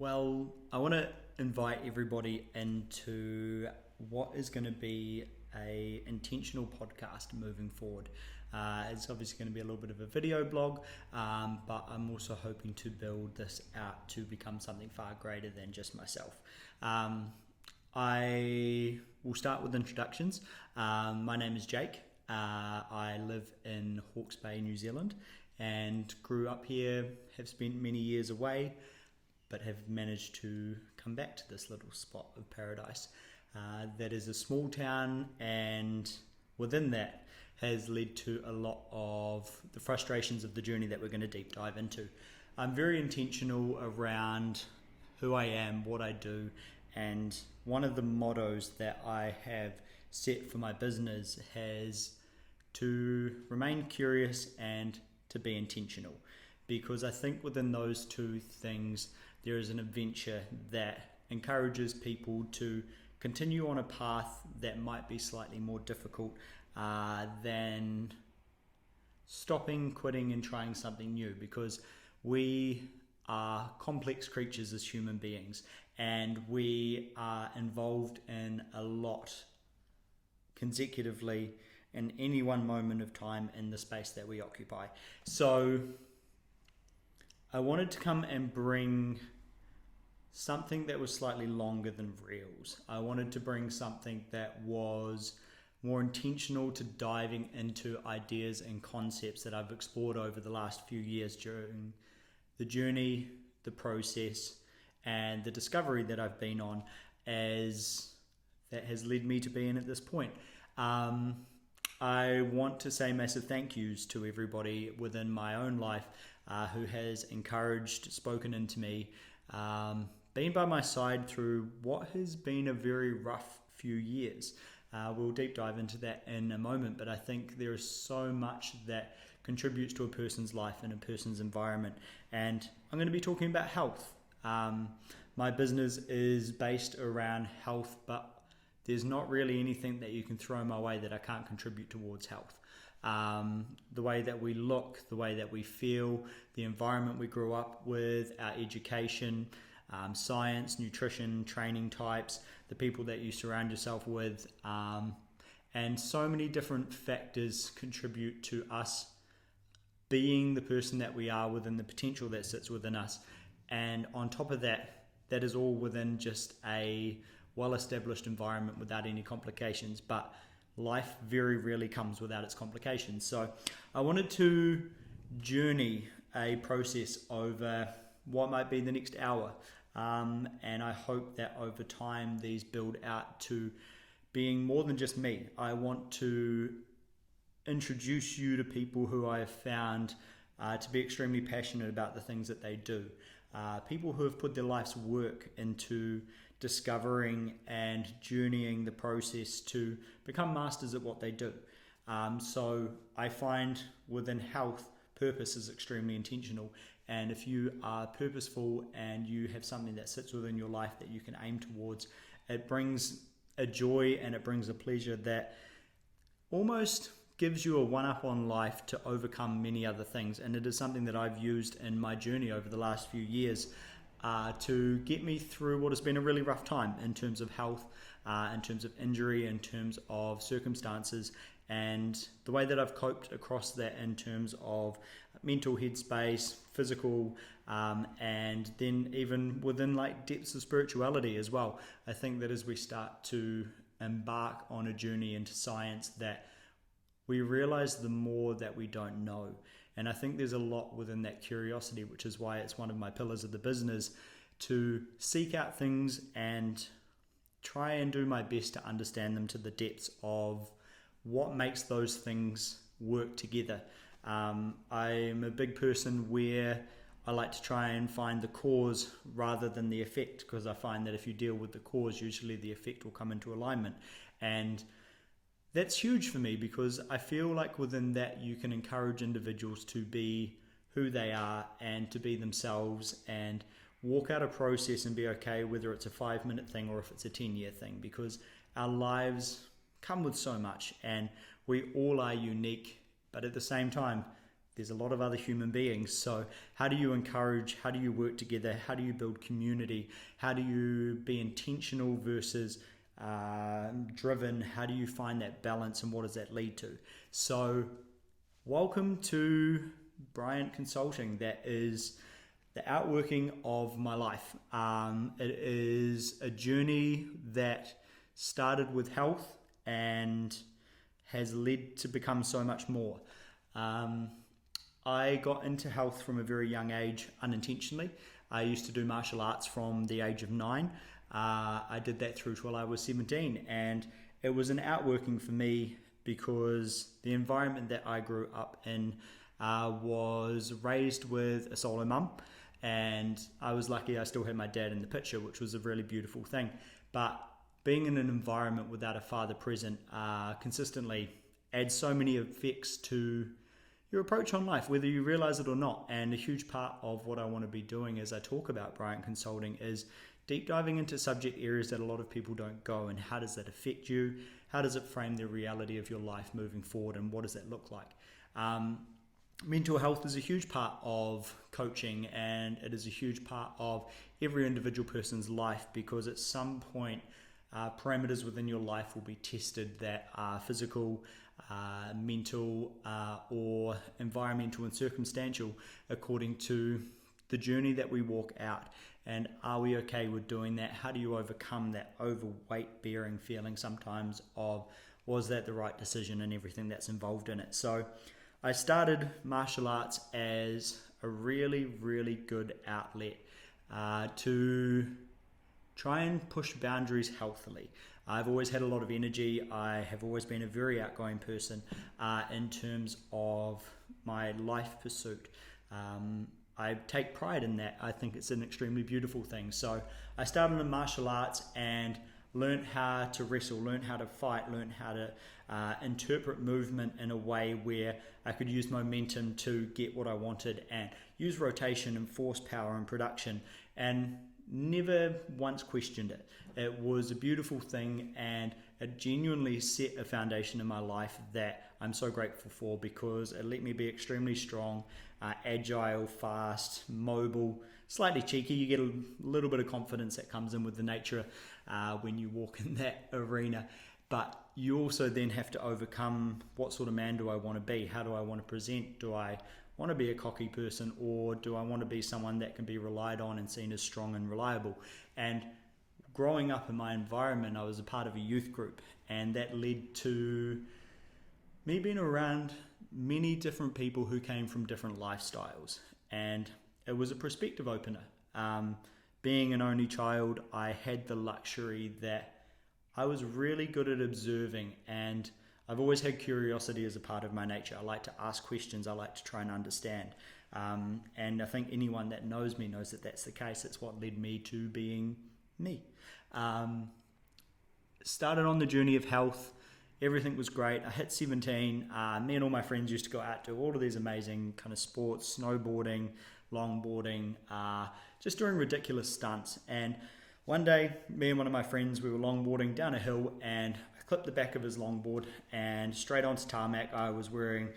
Well, I want to invite everybody into what is going to be a intentional podcast moving forward. It's obviously going to be a little bit of a video blog, but I'm also hoping to build this out to become something far greater than just myself. I will start with introductions. My name is Jake. I live in Hawke's Bay, New Zealand, and grew up here, have spent many years away, but have managed to come back to this little spot of paradise that is a small town, and within that has led to a lot of the frustrations of the journey that we're going to deep dive into. I'm very intentional around who I am, what I do, and one of the mottos that I have set for my business has to remain curious and to be intentional, because I think within those two things there is an adventure that encourages people to continue on a path that might be slightly more difficult than stopping, quitting and trying something new, because we are complex creatures as human beings, and we are involved in a lot consecutively in any one moment of time in the space that we occupy. So I wanted to come and bring something that was slightly longer than reels. I wanted to bring something that was more intentional to diving into ideas and concepts that I've explored over the last few years during the journey, the process, and the discovery that I've been on, as that has led me to being at this point. I want to say massive thank yous to everybody within my own life who has encouraged, spoken into me, been by my side through what has been a very rough few years. We'll deep dive into that in a moment, but I think there is so much that contributes to a person's life and a person's environment. And I'm going to be talking about health. My business is based around health, but there's not really anything that you can throw my way that I can't contribute towards health. The way that we look, the way that we feel, the environment we grew up with, our education, science, nutrition, training types, the people that you surround yourself with, and so many different factors contribute to us being the person that we are within the potential that sits within us. And on top of that, that is all within just a well-established environment without any complications. But life very rarely comes without its complications. So I wanted to journey a process over what might be the next hour. And I hope that over time these build out to being more than just me. I want to introduce you to people who I have found to be extremely passionate about the things that they do. People who have put their life's work into discovering and journeying the process to become masters at what they do. So I find within health, purpose is extremely intentional. And if you are purposeful and you have something that sits within your life that you can aim towards, it brings a joy and it brings a pleasure that almost gives you a one-up on life to overcome many other things. And it is something that I've used in my journey over the last few years to get me through what has been a really rough time in terms of health, in terms of injury, in terms of circumstances, and the way that I've coped across that in terms of mental headspace, physical, and then even within like depths of spirituality as well. I think that as we start to embark on a journey into science, that we realize the more that we don't know. And I think there's a lot within that curiosity, which is why it's one of my pillars of the business, to seek out things and try and do my best to understand them to the depths of what makes those things work together. I'm a big person where I like to try and find the cause rather than the effect, because I find that if you deal with the cause, usually the effect will come into alignment. And that's huge for me, because I feel like within that you can encourage individuals to be who they are and to be themselves and walk out a process and be okay whether it's a 5-minute thing or if it's a 10-year thing, because our lives come with so much and we all are unique, but at the same time there's a lot of other human beings. So how do you encourage, how do you work together, how do you build community, how do you be intentional versus driven, how do you find that balance, and what does that lead to? So welcome to Bryant Consulting. That is the outworking of my life. It is a journey that started with health and has led to become so much more. I got into health from a very young age unintentionally. I used to do martial arts from the age of 9. I did that through till I was 17, and it was an outworking for me because the environment that I grew up in was raised with a solo mum, and I was lucky I still had my dad in the picture, which was a really beautiful thing. But being in an environment without a father present consistently adds so many effects to your approach on life, whether you realize it or not. And a huge part of what I want to be doing as I talk about Bryant Consulting is deep diving into subject areas that a lot of people don't go, and how does that affect you? How does it frame the reality of your life moving forward, and what does that look like? Mental health is a huge part of coaching, and it is a huge part of every individual person's life, because at some point parameters within your life will be tested that are physical, mental, or environmental and circumstantial, according to the journey that we walk out. And are we okay with doing that? How do you overcome that overweight bearing feeling sometimes of, was that the right decision, and everything that's involved in it? So I started martial arts as a really, really good outlet to try and push boundaries healthily. I've always had a lot of energy. I have always been a very outgoing person in terms of my life pursuit. I take pride in that. I think it's an extremely beautiful thing. So I started in martial arts and learned how to wrestle, learned how to fight, learned how to interpret movement in a way where I could use momentum to get what I wanted, and use rotation and force power and production, and never once questioned it. It was a beautiful thing, and it genuinely set a foundation in my life that I'm so grateful for, because it let me be extremely strong, agile, fast, mobile, slightly cheeky. You get a little bit of confidence that comes in with the nature when you walk in that arena. But you also then have to overcome, what sort of man do I want to be? How do I want to present? Do I want to be a cocky person, or do I want to be someone that can be relied on and seen as strong and reliable? And growing up in my environment, I was a part of a youth group, and that led to me being around many different people who came from different lifestyles, and it was a perspective opener. Being an only child, I had the luxury that I was really good at observing, and I've always had curiosity as a part of my nature. I like to ask questions. I like to try and understand. And I think anyone that knows me knows that that's the case. It's what led me to being me. Started on the journey of health. Everything was great. I hit 17. Me and all my friends used to go out to all of these amazing kind of sports, snowboarding, longboarding, just doing ridiculous stunts. And one day, me and one of my friends, we were longboarding down a hill, and I clipped the back of his longboard and straight onto tarmac. I was wearing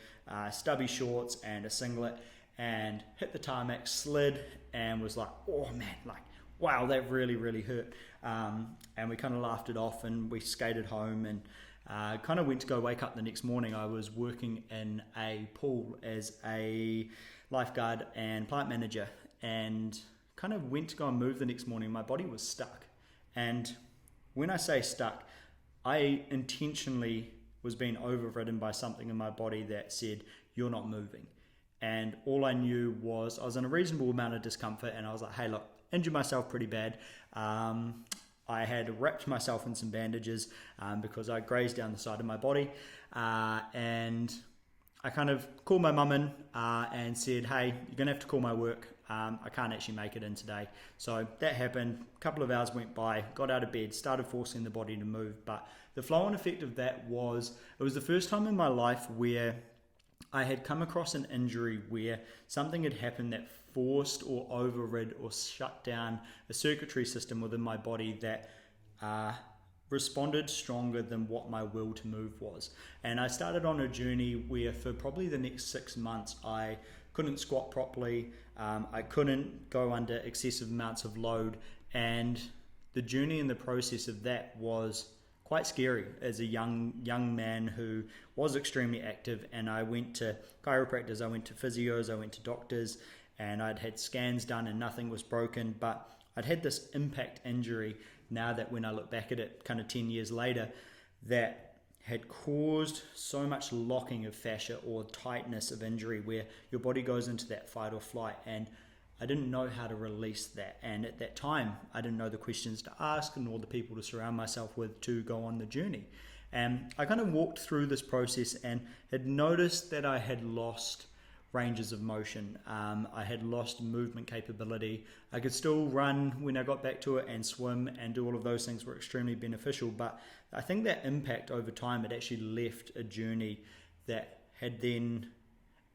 stubby shorts and a singlet, and hit the tarmac, slid, and was like, oh man, like, wow, that really, really hurt. And we kind of laughed it off, and we skated home, and kind of went to go wake up the next morning. I was working in a pool as a lifeguard and plant manager, and kind of went to go and move the next morning. My body was stuck. And when I say stuck, I intentionally was being overridden by something in my body that said, you're not moving. And all I knew was I was in a reasonable amount of discomfort, and I was like, hey, look, injured myself pretty bad. I had wrapped myself in some bandages because I grazed down the side of my body. And I kind of called my mum in and said, hey, you're going to have to call my work. I can't actually make it in today. So that happened. A couple of hours went by, got out of bed, started forcing the body to move. But the flow and effect of that was, it was the first time in my life where I had come across an injury where something had happened that forced or overrid or shut down a circuitry system within my body that responded stronger than what my will to move was. And I started on a journey where for probably the next 6 months, I couldn't squat properly. I couldn't go under excessive amounts of load. And the journey and the process of that was quite scary as a young man who was extremely active. And I went to chiropractors, I went to physios, I went to doctors, and I'd had scans done and nothing was broken. But I'd had this impact injury now that when I look back at it kind of 10 years later, that had caused so much locking of fascia or tightness of injury where your body goes into that fight or flight. And I didn't know how to release that. And at that time, I didn't know the questions to ask nor the people to surround myself with to go on the journey. And I kind of walked through this process and had noticed that I had lost ranges of motion. I had lost movement capability. I could still run when I got back to it and swim and do all of those things were extremely beneficial. But I think that impact over time had actually left a journey that had then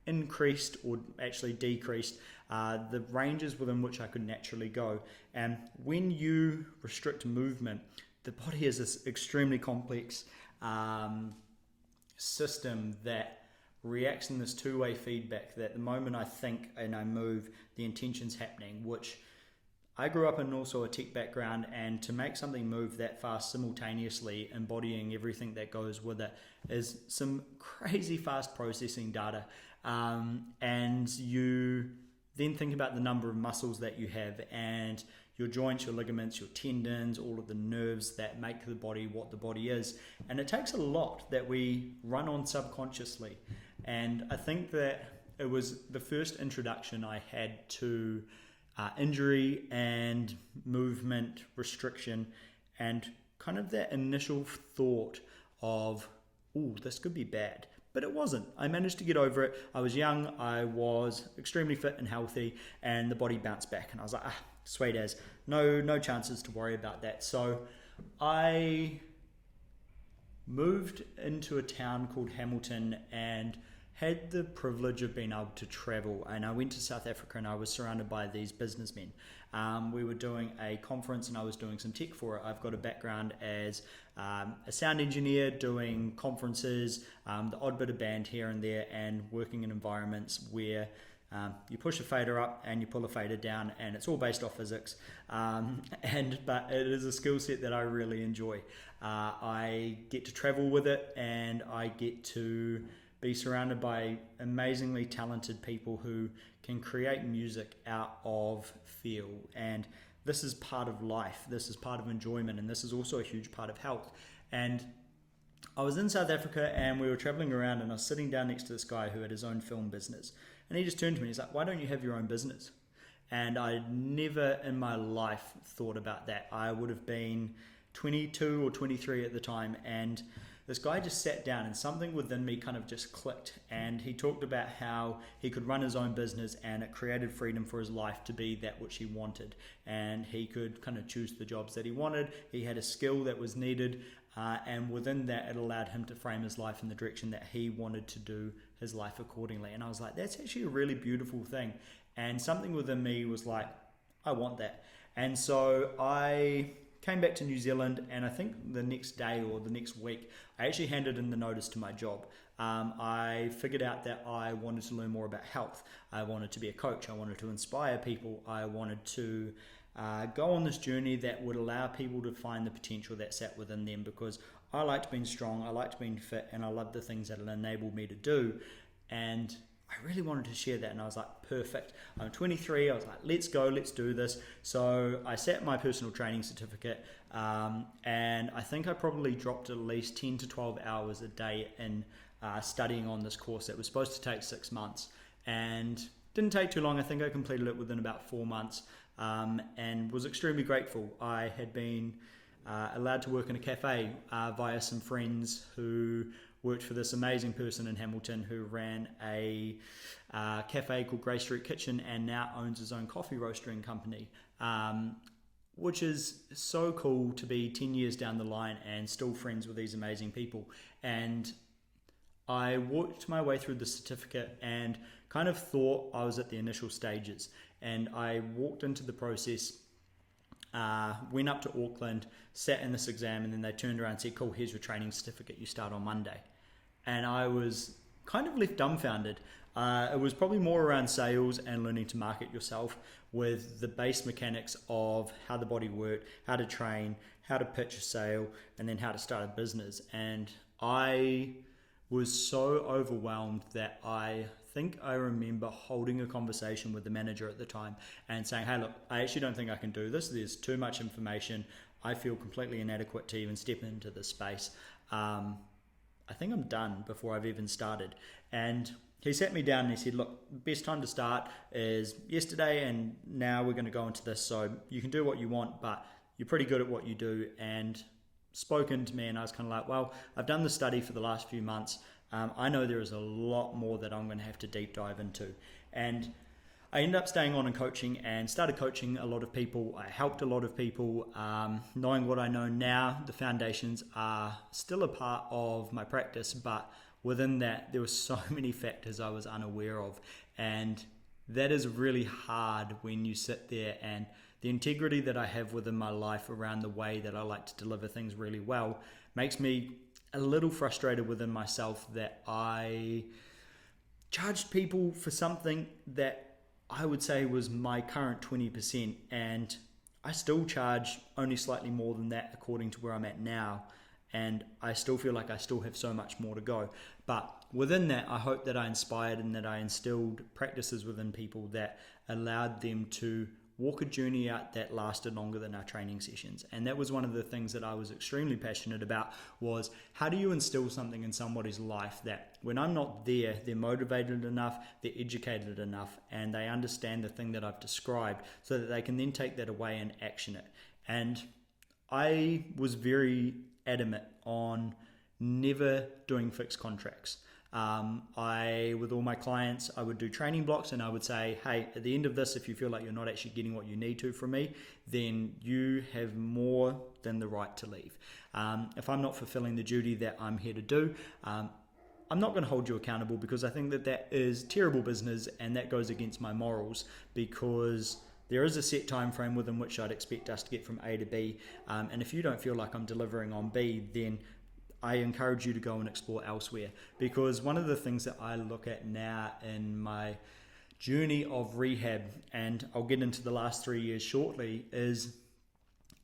increased or actually decreased the ranges within which I could naturally go. And when you restrict movement, the body is this extremely complex system that reacts in this two-way feedback that the moment I think and I move, the intention's happening, which I grew up in also a tech background, and to make something move that fast simultaneously, embodying everything that goes with it, is some crazy fast processing data. And you then think about the number of muscles that you have and your joints, your ligaments, your tendons, all of the nerves that make the body what the body is. And it takes a lot that we run on subconsciously. And I think that it was the first introduction I had to injury and movement restriction, and kind of that initial thought of, oh, this could be bad. But it wasn't. I managed to get over it. I was young, I was extremely fit and healthy, and the body bounced back. And I was like, sweet as, no chances to worry about that. So I moved into a town called Hamilton and had the privilege of being able to travel. And I went to South Africa and I was surrounded by these businessmen. We were doing a conference and I was doing some tech for it. I've got a background as a sound engineer, doing conferences, the odd bit of band here and there, and working in environments where you push a fader up and you pull a fader down, and it's all based off physics. But it is a skill set that I really enjoy. I get to travel with it, and I get to be surrounded by amazingly talented people who can create music out of feel. And this is part of life. This is part of enjoyment, and this is also a huge part of health. And I was in South Africa and we were traveling around, and I was sitting down next to this guy who had his own film business. And he just turned to me, he's like, why don't you have your own business? And I'd never in my life thought about that. I would have been 22 or 23 at the time, and this guy just sat down and something within me kind of just clicked, and he talked about how he could run his own business and it created freedom for his life to be that which he wanted, and he could kind of choose the jobs that he wanted. He had a skill that was needed, and within that it allowed him to frame his life in the direction that he wanted to do his life accordingly. And I was like, that's actually a really beautiful thing. And something within me was like, I want that. And so I came back to New Zealand, and I think the next day or the next week, I actually handed in the notice to my job. I figured out that I wanted to learn more about health. I wanted to be a coach. I wanted to inspire people. I wanted to go on this journey that would allow people to find the potential that sat within them, because I liked being strong, I liked being fit, and I loved the things that it enabled me to do. And I really wanted to share that, and I was like, perfect. I'm 23, I was like, let's go, let's do this. So I sat my personal training certificate, and I think I probably dropped at least 10 to 12 hours a day in studying on this course that was supposed to take 6 months, and didn't take too long. I think I completed it within about 4 months, and was extremely grateful. I had been allowed to work in a cafe via some friends who worked for this amazing person in Hamilton who ran a cafe called Grey Street Kitchen and now owns his own coffee roastering company, which is so cool to be 10 years down the line and still friends with these amazing people. And I worked my way through the certificate and kind of thought I was at the initial stages, and I walked into the process went up to Auckland, sat in this exam, and then they turned around and said, cool, here's your training certificate, you start on Monday. And I was kind of left dumbfounded. It was probably more around sales and learning to market yourself with the base mechanics of how the body worked, how to train, how to pitch a sale, and then how to start a business. And I was so overwhelmed that I think I remember holding a conversation with the manager at the time and saying, hey, look, I actually don't think I can do this. There's too much information. I feel completely inadequate to even step into this space. I think I'm done before I've even started. And he sat me down and he said, look, best time to start is yesterday, and now we're going to go into this. So you can do what you want, but you're pretty good at what you do. And spoken to me, and I was kind of like, well, I've done the study for the last few months. I know there is a lot more that I'm going to have to deep dive into. And I ended up staying on and coaching and started coaching a lot of people. I helped a lot of people. Knowing what I know now, the foundations are still a part of my practice, but within that, there were so many factors I was unaware of. And that is really hard when you sit there, and the integrity that I have within my life around the way that I like to deliver things really well makes me a little frustrated within myself that I charged people for something that I would say was my current 20%, and I still charge only slightly more than that according to where I'm at now. And I still feel like I still have so much more to go. But within that, I hope that I inspired and that I instilled practices within people that allowed them to walk a journey out that lasted longer than our training sessions. And that was one of the things that I was extremely passionate about, was how do you instill something in somebody's life that when I'm not there, they're motivated enough, they're educated enough, and they understand the thing that I've described so that they can then take that away and action it. And I was very adamant on never doing fixed contracts. With all my clients, I would do training blocks, and I would say, hey, at the end of this, if you feel like you're not actually getting what you need to from me, then you have more than the right to leave. If I'm not fulfilling the duty that I'm here to do, I'm not going to hold you accountable, because I think that that is terrible business, and that goes against my morals, because there is a set time frame within which I'd expect us to get from A to B. And if you don't feel like I'm delivering on B, then I encourage you to go and explore elsewhere. Because one of the things that I look at now in my journey of rehab, and I'll get into the last 3 years shortly, is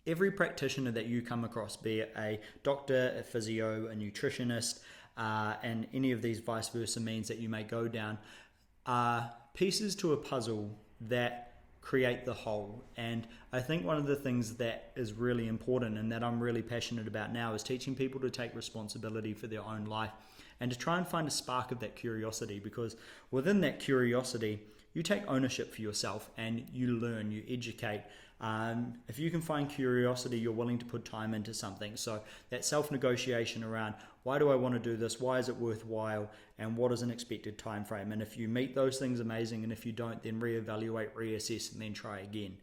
every practitioner that you come across, be it a doctor, a physio, a nutritionist, and any of these vice versa means that you may go down, are pieces to a puzzle that create the whole. And I think one of the things that is really important and that I'm really passionate about now is teaching people to take responsibility for their own life and to try and find a spark of that curiosity, because within that curiosity, you take ownership for yourself and you learn, you educate. If you can find curiosity, you're willing to put time into something. So that self-negotiation around, why do I want to do this? Why is it worthwhile? And what is an expected time frame? And if you meet those things, amazing. And if you don't, then reevaluate, reassess, and then try again.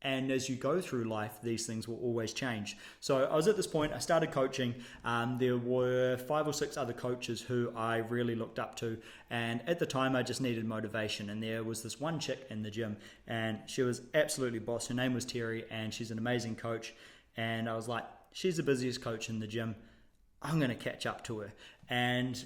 And as you go through life, these things will always change. So I was at this point, I started coaching. There were 5 or 6 other coaches who I really looked up to. And at the time, I just needed motivation. And there was this one chick in the gym, and she was absolutely boss. Her name was Terry, and she's an amazing coach. And I was like, she's the busiest coach in the gym. I'm going to catch up to her. And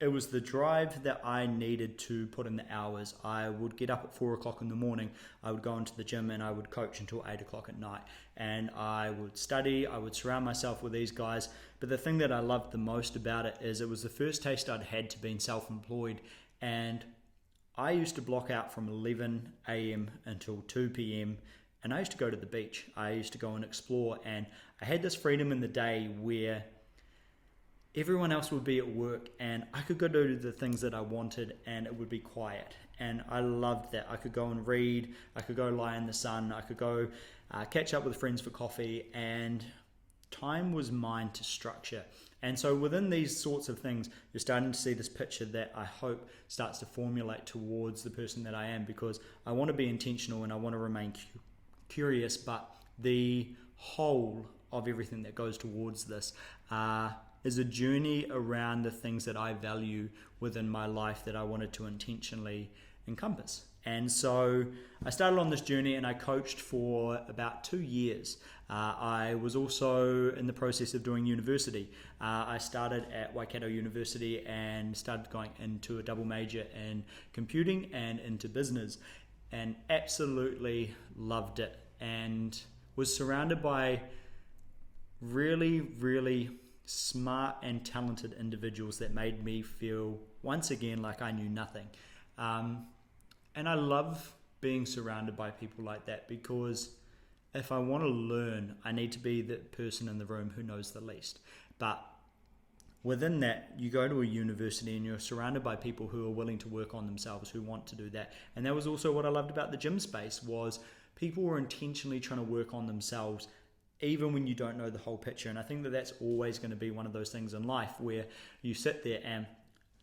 it was the drive that I needed to put in the hours. I would get up at 4 o'clock in the morning. I would go into the gym and I would coach until 8 o'clock at night. And I would study. I would surround myself with these guys. But the thing that I loved the most about it is it was the first taste I'd had to being self-employed. And I used to block out from 11 a.m. until 2 p.m. And I used to go to the beach. I used to go and explore. And I had this freedom in the day where everyone else would be at work and I could go do the things that I wanted and it would be quiet. And I loved that. I could go and read, I could go lie in the sun, I could go catch up with friends for coffee, and time was mine to structure. And so within these sorts of things, you're starting to see this picture that I hope starts to formulate towards the person that I am, because I want to be intentional and I want to remain curious, but the whole of everything that goes towards this is a journey around the things that I value within my life that I wanted to intentionally encompass. And so I started on this journey and I coached for about 2 years. I was also in the process of doing university. I started at Waikato University and started going into a double major in computing and into business, and absolutely loved it, and was surrounded by really, really smart and talented individuals that made me feel once again like I knew nothing. And I love being surrounded by people like that, because if I want to learn, I need to be the person in the room who knows the least. But within that, you go to a university and you're surrounded by people who are willing to work on themselves, who want to do that. And that was also what I loved about the gym space, was people were intentionally trying to work on themselves even when you don't know the whole picture. And I think that that's always going to be one of those things in life where you sit there and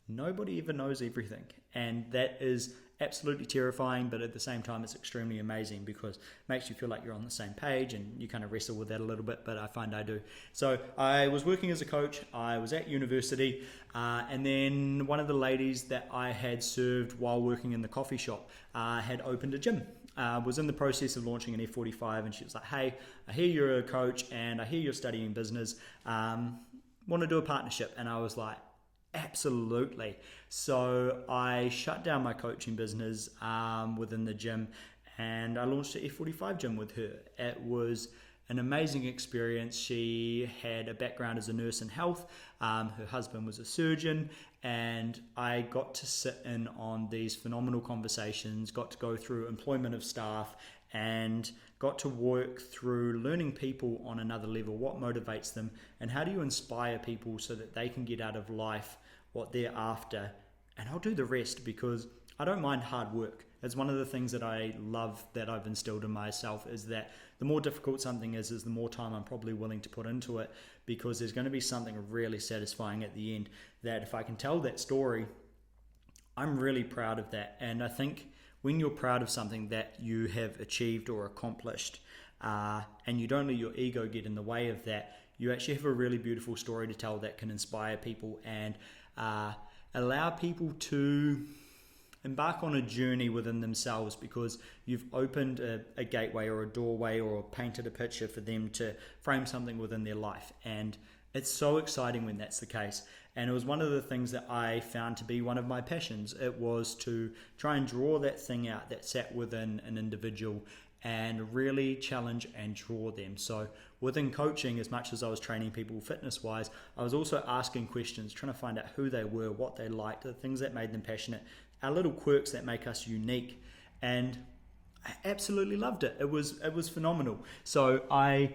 nobody ever knows everything. And that is absolutely terrifying, but at the same time it's extremely amazing, because it makes you feel like you're on the same page, and you kind of wrestle with that a little bit, but I find I do. So I was working as a coach, I was at university, and then one of the ladies that I had served while working in the coffee shop had opened a gym. Was in the process of launching an F45, and she was like, hey, I hear you're a coach and I hear you're studying business, want to do a partnership? And I was like, absolutely. So I shut down my coaching business within the gym, and I launched an F45 gym with her. It was an amazing experience. She had a background as a nurse in health. Her husband was a surgeon, and I got to sit in on these phenomenal conversations, got to go through employment of staff, and got to work through learning people on another level, what motivates them, and how do you inspire people so that they can get out of life what they're after. And I'll do the rest, because I don't mind hard work. It's one of the things that I love, that I've instilled in myself, is that the more difficult something is the more time I'm probably willing to put into it, because there's going to be something really satisfying at the end, that if I can tell that story, I'm really proud of that. And I think when you're proud of something that you have achieved or accomplished, and you don't let your ego get in the way of that, you actually have a really beautiful story to tell that can inspire people and allow people to embark on a journey within themselves, because you've opened a gateway or a doorway, or painted a picture for them to frame something within their life. And it's so exciting when that's the case. And it was one of the things that I found to be one of my passions. It was to try and draw that thing out that sat within an individual and really challenge and draw them. So within coaching, as much as I was training people fitness wise, I was also asking questions, trying to find out who they were, what they liked, the things that made them passionate, our little quirks that make us unique. And I absolutely loved it. It was phenomenal. So I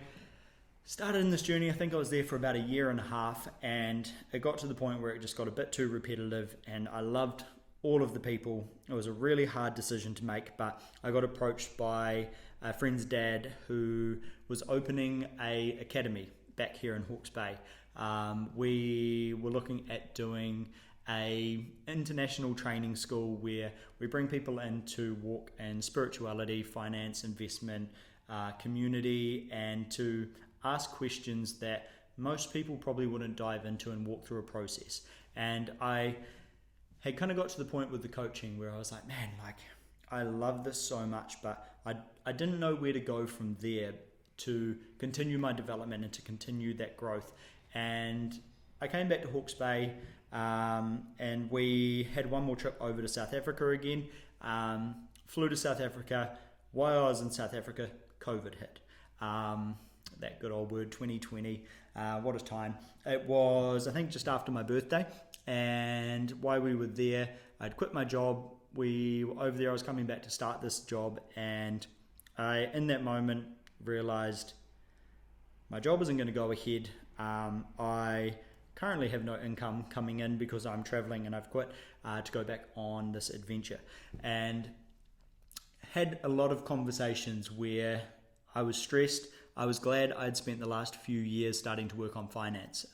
started in this journey. I think I was there for about a year and a half, and it got to the point where it just got a bit too repetitive, and I loved all of the people. It was a really hard decision to make, but I got approached by a friend's dad who was opening a academy back here in Hawke's Bay. We were looking at doing a international training school where we bring people in to walk in spirituality, finance, investment, community, and to ask questions that most people probably wouldn't dive into and walk through a process. And I had kind of got to the point with the coaching where I was like, man, like, I love this so much, but I didn't know where to go from there to continue my development and to continue that growth. And I came back to Hawke's Bay, and we had one more trip over to South Africa again. Flew to South Africa. While I was in South Africa, COVID hit. That good old word, 2020. What a time. It was, I think, just after my birthday. And while we were there, I'd quit my job. We were over there. I was coming back to start this job. And I, in that moment, realized my job isn't going to go ahead. I currently have no income coming in because I'm traveling and I've quit to go back on this adventure. And had a lot of conversations where I was stressed. I was glad I'd spent the last few years starting to work on finance.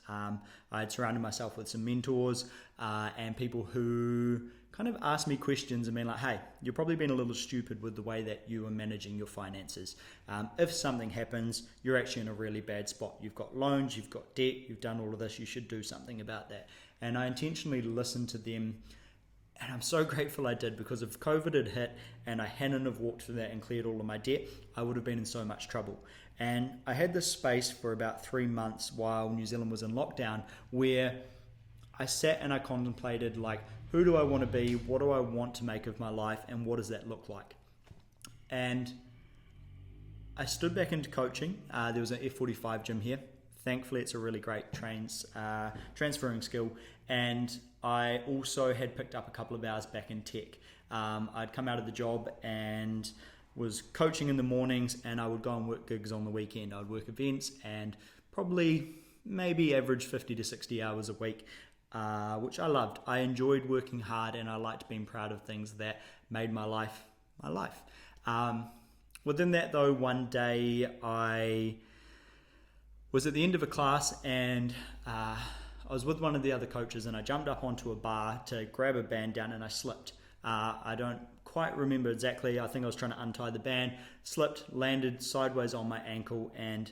I'd surrounded myself with some mentors and people who kind of asked me questions and been like, hey, you've probably been a little stupid with the way that you are managing your finances. If something happens, you're actually in a really bad spot. You've got loans, you've got debt, you've done all of this, you should do something about that. And I intentionally listened to them And I'm so grateful I did, because if COVID had hit and I hadn't have walked through that and cleared all of my debt, I would have been in so much trouble. And I had this space for about 3 months while New Zealand was in lockdown, where I sat and I contemplated, like, who do I want to be? What do I want to make of my life? And what does that look like? And I stood back into coaching. There was an F45 gym here. Thankfully, it's a really great transferring skill. And I also had picked up a couple of hours back in tech. I'd come out of the job and was coaching in the mornings, and I would go and work gigs on the weekend. I'd work events and probably maybe average 50 to 60 hours a week, which I loved. I enjoyed working hard, and I liked being proud of things that made my life my life. Within that, though, one day I was at the end of a class, and I was with one of the other coaches, and I jumped up onto a bar to grab a band down, and I slipped. I don't quite remember exactly. I think I was trying to untie the band, slipped, landed sideways on my ankle, and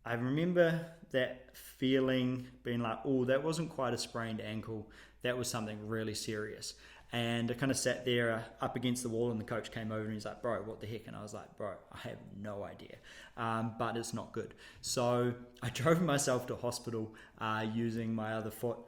I remember that feeling being like, oh, that wasn't quite a sprained ankle. That was something really serious. And I kind of sat there up against the wall, and the coach came over and he's like, bro, what the heck? And I was like, bro, I have no idea, but it's not good. So I drove myself to hospital using my other foot,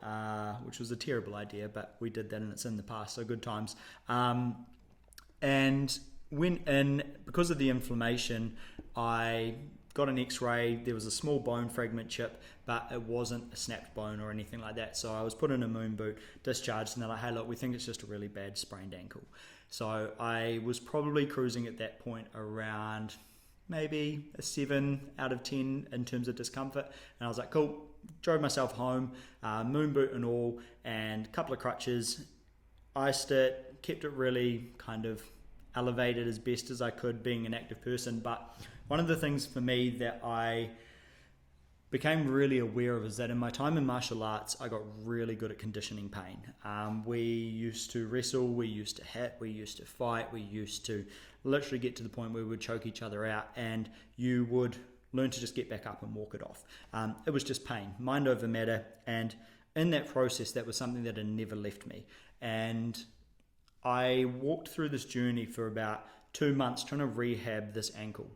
which was a terrible idea, but we did that and it's in the past, so good times. And went in, because of the inflammation, I got an x-ray. There was a small bone fragment chip, but it wasn't a snapped bone or anything like that. So I was put in a moon boot, discharged, and they're like, hey, look, we think it's just a really bad sprained ankle. So I was probably cruising at that point around maybe a 7 out of 10 in terms of discomfort. And I was like, cool, drove myself home, moon boot and all, and a couple of crutches, iced it, kept it really kind of elevated as best as I could, being an active person. But one of the things for me that I became really aware of is that in my time in martial arts, I got really good at conditioning pain. We used to wrestle, we used to hit, we used to fight, we used to literally get to the point where we would choke each other out, and you would learn to just get back up and walk it off. It was just pain, mind over matter, and in that process, that was something that had never left me. And I walked through this journey for about 2 months trying to rehab this ankle.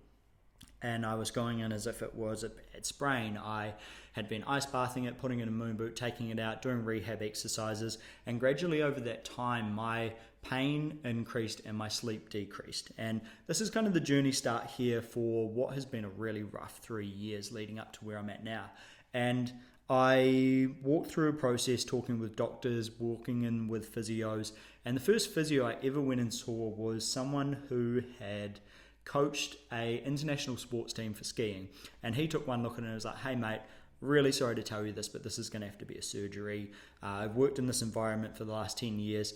And I was going in as if it was a bad sprain. I had been ice bathing it, putting it in a moon boot, taking it out, doing rehab exercises. And gradually over that time, my pain increased and my sleep decreased. And this is kind of the journey start here for what has been a really rough 3 years leading up to where I'm at now. And I walked through a process talking with doctors, walking in with physios. And the first physio I ever went and saw was someone who had coached a international sports team for skiing, and he took one look at it and was like, hey mate, really sorry to tell you this, but this is going to have to be a surgery. I've worked in this environment for the last 10 years.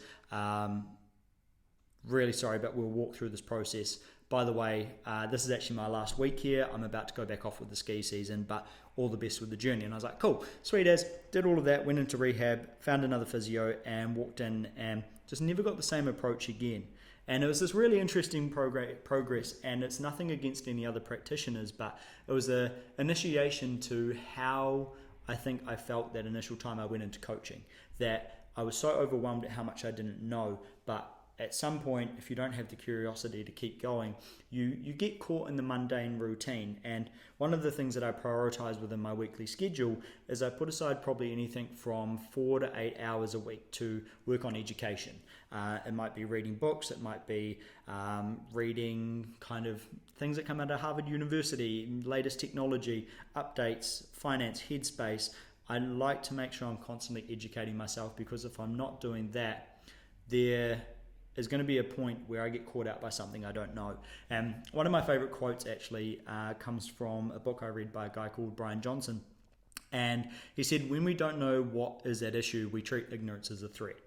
Really sorry, but we'll walk through this process. By the way, this is actually my last week here. I'm about to go back off with the ski season, but all the best with the journey. And I was like, cool, sweet as. Did all of that, went into rehab, found another physio, and walked in and just never got the same approach again. And it was this really interesting progress, and it's nothing against any other practitioners, but it was an initiation to how I think I felt that initial time I went into coaching, that I was so overwhelmed at how much I didn't know, but at some point, if you don't have the curiosity to keep going, you get caught in the mundane routine. And one of the things that I prioritize within my weekly schedule is I put aside probably anything from 4 to 8 hours a week to work on education. It might be reading books, it might be reading kind of things that come out of Harvard University, latest technology, updates, finance, headspace. I like to make sure I'm constantly educating myself, because if I'm not doing that, there is going to be a point where I get caught out by something I don't know. And one of my favorite quotes actually comes from a book I read by a guy called Brian Johnson. And he said, when we don't know what is at issue, we treat ignorance as a threat.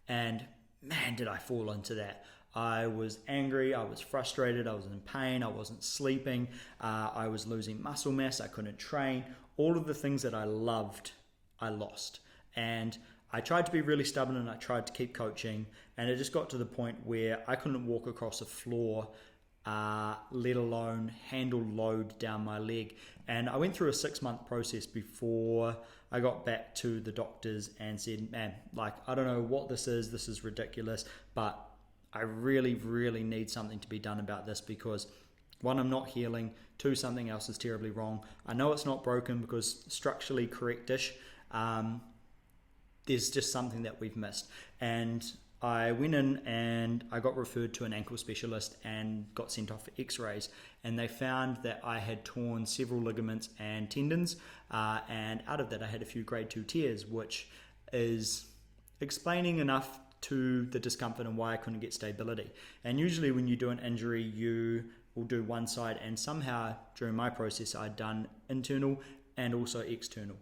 And man, did I fall into that. I was angry, I was frustrated, I was in pain, I wasn't sleeping, I was losing muscle mass, I couldn't train. All of the things that I loved, I lost. And I tried to be really stubborn, and I tried to keep coaching, and it just got to the point where I couldn't walk across a floor let alone handle load down my leg. And I went through a 6-month process before I got back to the doctors and said, man, like, I don't know what this is ridiculous, but I really, really need something to be done about this because one, I'm not healing, two, something else is terribly wrong. I know it's not broken because structurally correctish, there's just something that we've missed. And I went in and I got referred to an ankle specialist and got sent off for x-rays, and they found that I had torn several ligaments and tendons, and out of that I had a few grade 2 tears, which is explaining enough to the discomfort and why I couldn't get stability. And usually when you do an injury, you will do one side, and somehow during my process I'd done internal and also external.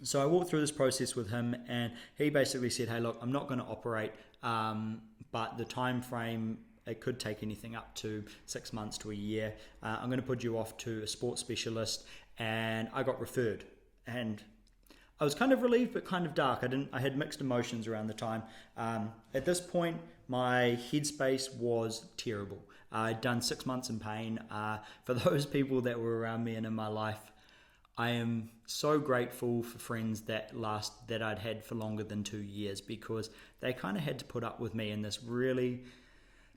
So I walked through this process with him, and he basically said, hey, look, I'm not going to operate, but the time frame, it could take anything up to 6 months to a year. I'm going to put you off to a sports specialist. And I got referred, and I was kind of relieved but kind of dark. I had mixed emotions around the time. At this point, my headspace was terrible. I'd done 6 months in pain. For those people that were around me and in my life, I am so grateful for friends that I'd had for longer than 2 years, because they kind of had to put up with me in this really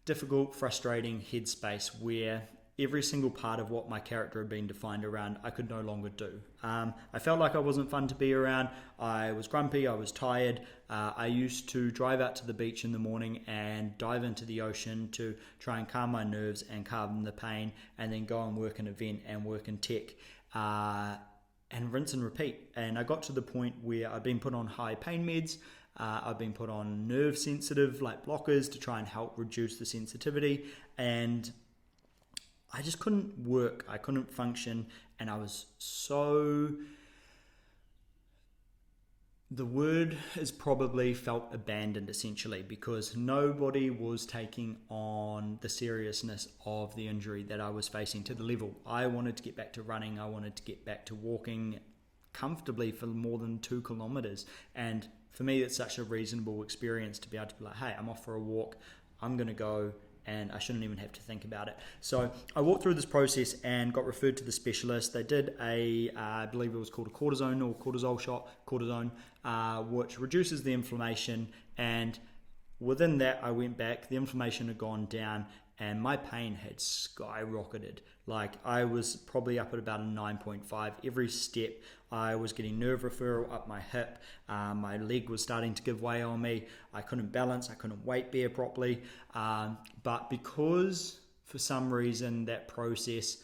difficult, frustrating headspace where every single part of what my character had been defined around, I could no longer do. I felt like I wasn't fun to be around. I was grumpy, I was tired. I used to drive out to the beach in the morning and dive into the ocean to try and calm my nerves and calm the pain, and then go and work an event and work in tech. And rinse and repeat. And I got to the point where I've been put on high pain meds. I've been put on nerve sensitive like blockers to try and help reduce the sensitivity. And I just couldn't work. I couldn't function. And I was so... The word is probably felt abandoned, essentially, because nobody was taking on the seriousness of the injury that I was facing to the level. I wanted to get back to running. I wanted to get back to walking comfortably for more than 2 kilometers. And for me, it's such a reasonable experience to be able to be like, hey, I'm off for a walk. I'm going to go, and I shouldn't even have to think about it. So I walked through this process and got referred to the specialist. They did I believe it was called a cortisol shot, which reduces the inflammation. And within that, I went back, the inflammation had gone down, and my pain had skyrocketed. Like, I was probably up at about a 9.5. Every step, I was getting nerve referral up my hip. My leg was starting to give way on me. I couldn't balance. I couldn't weight bear properly. But because, for some reason, that process,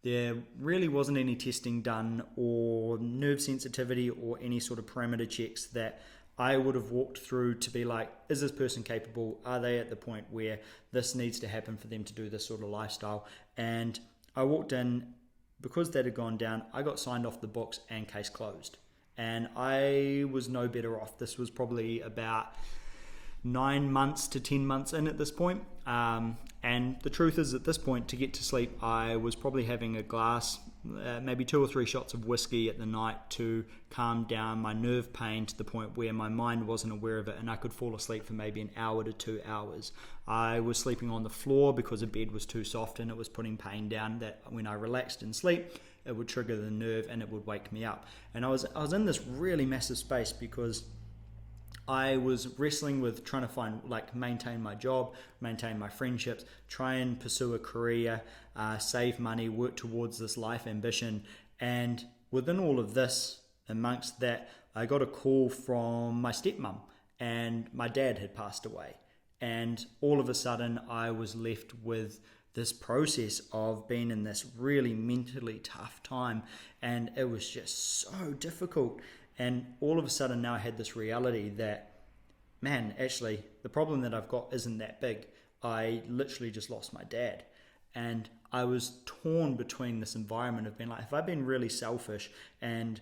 there really wasn't any testing done or nerve sensitivity or any sort of parameter checks that I would have walked through to be like, is this person capable? Are they at the point where this needs to happen for them to do this sort of lifestyle? And I walked in, because that had gone down, I got signed off the books and case closed. And I was no better off. This was probably about 9 months to 10 months in at this point. And the truth is, at this point, to get to sleep, I was probably having a glass, maybe 2 or 3 shots of whiskey at the night to calm down my nerve pain to the point where my mind wasn't aware of it, and I could fall asleep for maybe an hour to 2 hours. I was sleeping on the floor because the bed was too soft and it was putting pain down that when I relaxed in sleep, it would trigger the nerve and it would wake me up. And I was in this really massive space because I was wrestling with trying to maintain my job, maintain my friendships, try and pursue a career, save money, work towards this life ambition. And within all of this, amongst that, I got a call from my stepmom, and my dad had passed away. And all of a sudden, I was left with this process of being in this really mentally tough time, and it was just so difficult. And all of a sudden now I had this reality that, man, actually the problem that I've got isn't that big. I literally just lost my dad. And I was torn between this environment of being like, have I been really selfish and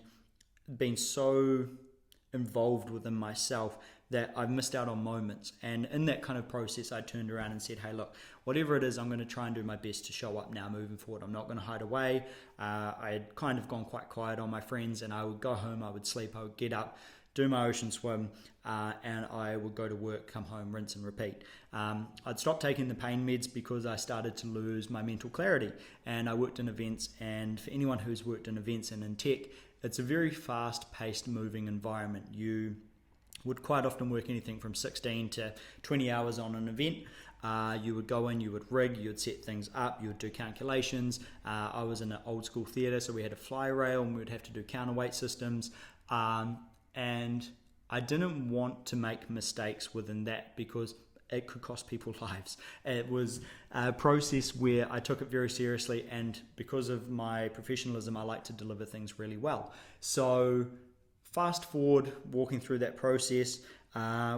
been so involved within myself that I've missed out on moments? And in that kind of process, I turned around and said, hey, look, whatever it is, I'm going to try and do my best to show up now moving forward. I'm not going to hide away. I had kind of gone quite quiet on my friends, and I would go home, I would sleep, I would get up, do my ocean swim, and I would go to work, come home, rinse and repeat. I'd stopped taking the pain meds because I started to lose my mental clarity, and I worked in events. And for anyone who's worked in events and in tech, it's a very fast-paced, moving environment. You would quite often work anything from 16 to 20 hours on an event. You would go in, you would rig, you would set things up, you would do calculations. I was in an old school theatre, so we had a fly rail and we would have to do counterweight systems. And I didn't want to make mistakes within that because it could cost people lives. It was a process where I took it very seriously, and because of my professionalism, I like to deliver things really well. So fast forward, walking through that process,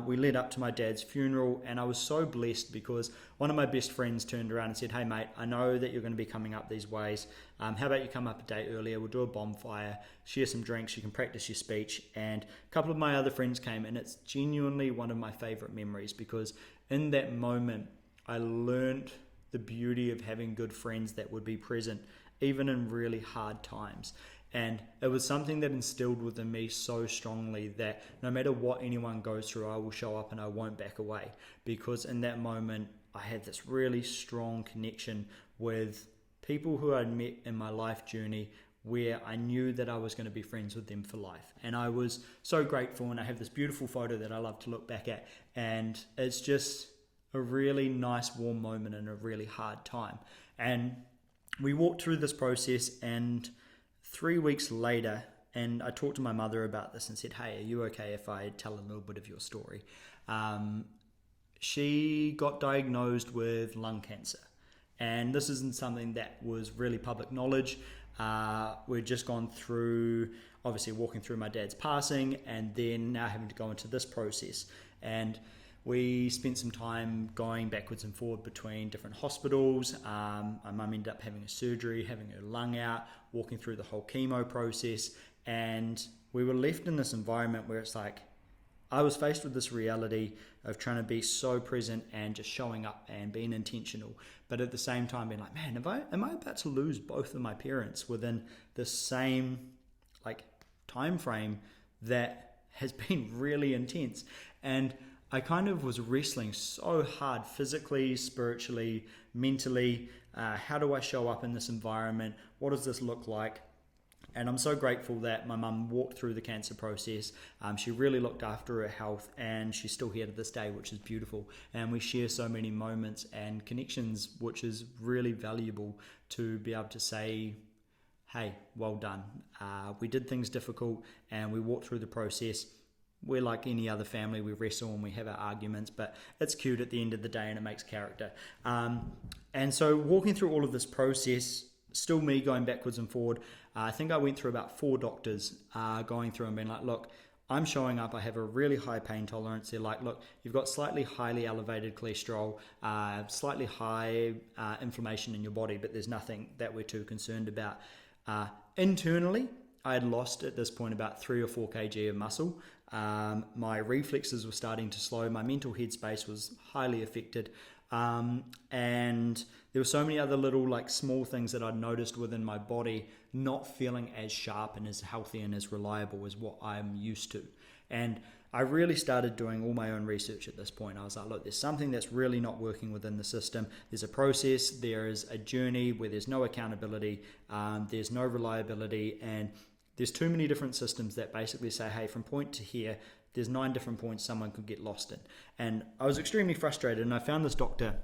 we led up to my dad's funeral, and I was so blessed because one of my best friends turned around and said, "Hey mate, I know that you're going to be coming up these ways. How about you come up a day earlier? We'll do a bonfire, share some drinks, you can practice your speech." And a couple of my other friends came, and it's genuinely one of my favorite memories because in that moment, I learned the beauty of having good friends that would be present, even in really hard times. And it was something that instilled within me so strongly that no matter what anyone goes through, I will show up and I won't back away. Because in that moment, I had this really strong connection with people who I'd met in my life journey where I knew that I was going to be friends with them for life. And I was so grateful, and I have this beautiful photo that I love to look back at. And it's just a really nice, warm moment in a really hard time. And we walked through this process, and 3 weeks later, and I talked to my mother about this and said, "Hey, are you okay if I tell a little bit of your story?" She got diagnosed with lung cancer. And this isn't something that was really public knowledge. We'd just gone through, obviously walking through my dad's passing, and then now having to go into this process. And we spent some time going backwards and forward between different hospitals. My mum ended up having a surgery, having her lung out, walking through the whole chemo process. And we were left in this environment where it's like, I was faced with this reality of trying to be so present and just showing up and being intentional. But at the same time being like, man, am I about to lose both of my parents within the same time frame that has been really intense? And I kind of was wrestling so hard physically, spiritually, mentally. How do I show up in this environment? What does this look like? And I'm so grateful that my mum walked through the cancer process. She really looked after her health, and she's still here to this day, which is beautiful. And we share so many moments and connections, which is really valuable to be able to say, hey, well done. We did things difficult and we walked through the process. We're like any other family, we wrestle and we have our arguments, but it's cute at the end of the day and it makes character. And so walking through all of this process, still me going backwards and forward, I think I went through about 4 doctors going through and being like, look, I'm showing up, I have a really high pain tolerance. They're like, look, you've got slightly highly elevated cholesterol, slightly high inflammation in your body, but there's nothing that we're too concerned about. Internally, I had lost at this point about 3 or 4 kg of muscle. My reflexes were starting to slow. My mental headspace was highly affected. And there were so many other little small things that I'd noticed within my body not feeling as sharp and as healthy and as reliable as what I'm used to. And I really started doing all my own research at this point. I was like, look, there's something that's really not working within the system. There's a process, there is a journey where there's no accountability, there's no reliability, and there's too many different systems that basically say, hey, from point to here, there's 9 different points someone could get lost in. And I was extremely frustrated, and I found this doctor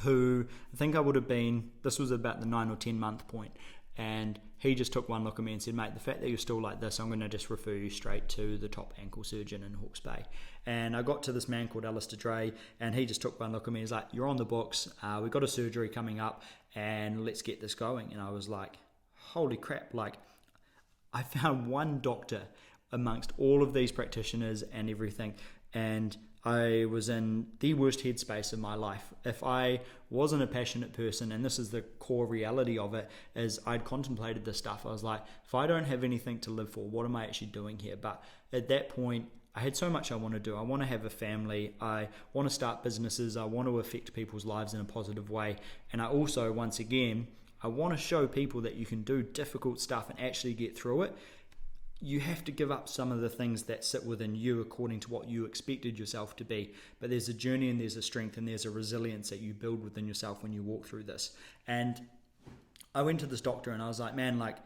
who I think I would have been, this was about the 9 or 10 month point, and he just took one look at me and said, mate, the fact that you're still like this, I'm going to just refer you straight to the top ankle surgeon in Hawke's Bay. And I got to this man called Alistair Dre, and he just took one look at me. He's like, you're on the books, we've got a surgery coming up, and let's get this going. And I was like, holy crap, I found one doctor amongst all of these practitioners and everything, and I was in the worst headspace of my life. If I wasn't a passionate person, and this is the core reality of it, is I'd contemplated this stuff. I was like, if I don't have anything to live for, what am I actually doing here? But at that point, I had so much I want to do. I want to have a family. I want to start businesses. I want to affect people's lives in a positive way. And I also, once again, I want to show people that you can do difficult stuff and actually get through it. you have to give up some of the things that sit within you according to what you expected yourself to be. But there's a journey and there's a strength and there's a resilience that you build within yourself when you walk through this. And I went to this doctor and I was like, man, like,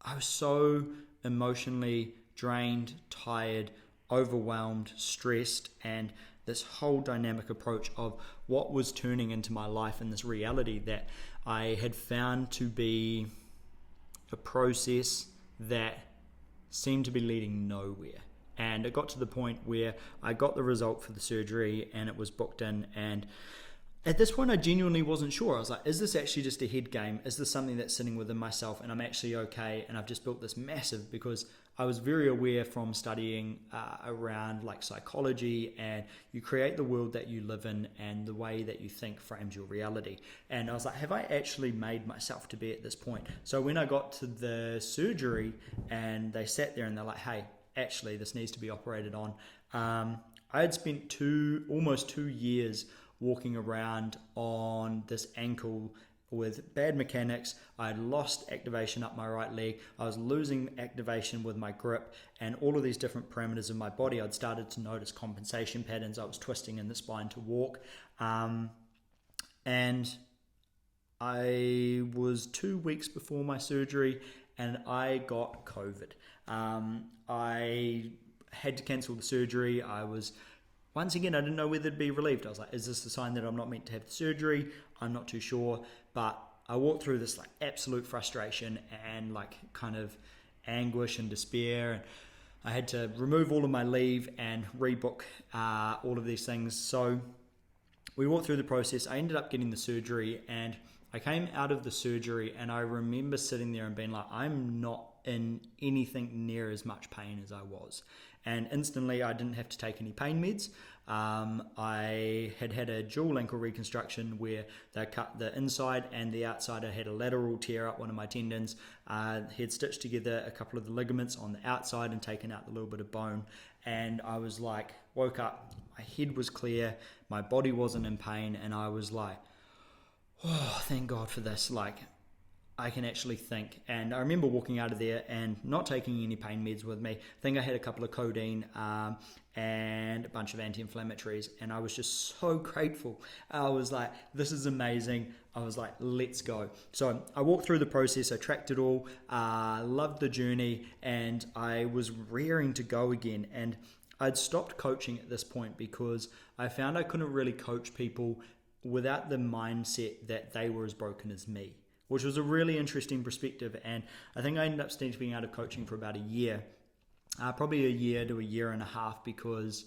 I was so emotionally drained, tired, overwhelmed, stressed, and this whole dynamic approach of what was turning into my life and this reality that I had found to be a process that seemed to be leading nowhere. And it got to the point where I got the result for the surgery and it was booked in, and at this point I genuinely wasn't sure. I was like, is this actually just a head game? Is this something that's sitting within myself and I'm actually okay and I've just built this massive, because I was very aware from studying around like psychology, and you create the world that you live in and the way that you think frames your reality. And I was like, have I actually made myself to be at this point? So when I got to the surgery and they sat there and they're like, hey, actually this needs to be operated on. I had spent almost 2 years walking around on this ankle with bad mechanics. I had lost activation up my right leg. I was losing activation with my grip and all of these different parameters of my body. I'd started to notice compensation patterns. I was twisting in the spine to walk. And I was 2 weeks before my surgery and I got COVID. I had to cancel the surgery. Once again, I didn't know whether to be relieved. I was like, is this a sign that I'm not meant to have the surgery? I'm not too sure. But I walked through this like absolute frustration and like kind of anguish and despair. And I had to remove all of my leave and rebook all of these things. So we walked through the process. I ended up getting the surgery, and I came out of the surgery and I remember sitting there and being like, I'm not in anything near as much pain as I was. And instantly I didn't have to take any pain meds. I had a dual ankle reconstruction where they cut the inside and the outside. I had a lateral tear up one of my tendons. He had stitched together a couple of the ligaments on the outside and taken out a little bit of bone. And I was like, woke up, my head was clear, my body wasn't in pain, and I was like, oh, thank God for this. Like, I can actually think. And I remember walking out of there and not taking any pain meds with me. I think I had a couple of codeine and a bunch of anti-inflammatories, and I was just so grateful. I was like, this is amazing. I was like, let's go. So I walked through the process, I tracked it all, loved the journey, and I was raring to go again. And I'd stopped coaching at this point because I found I couldn't really coach people without the mindset that they were as broken as me, which was a really interesting perspective. And I think I ended up stepping out of coaching for about a year, probably a year to a year and a half, because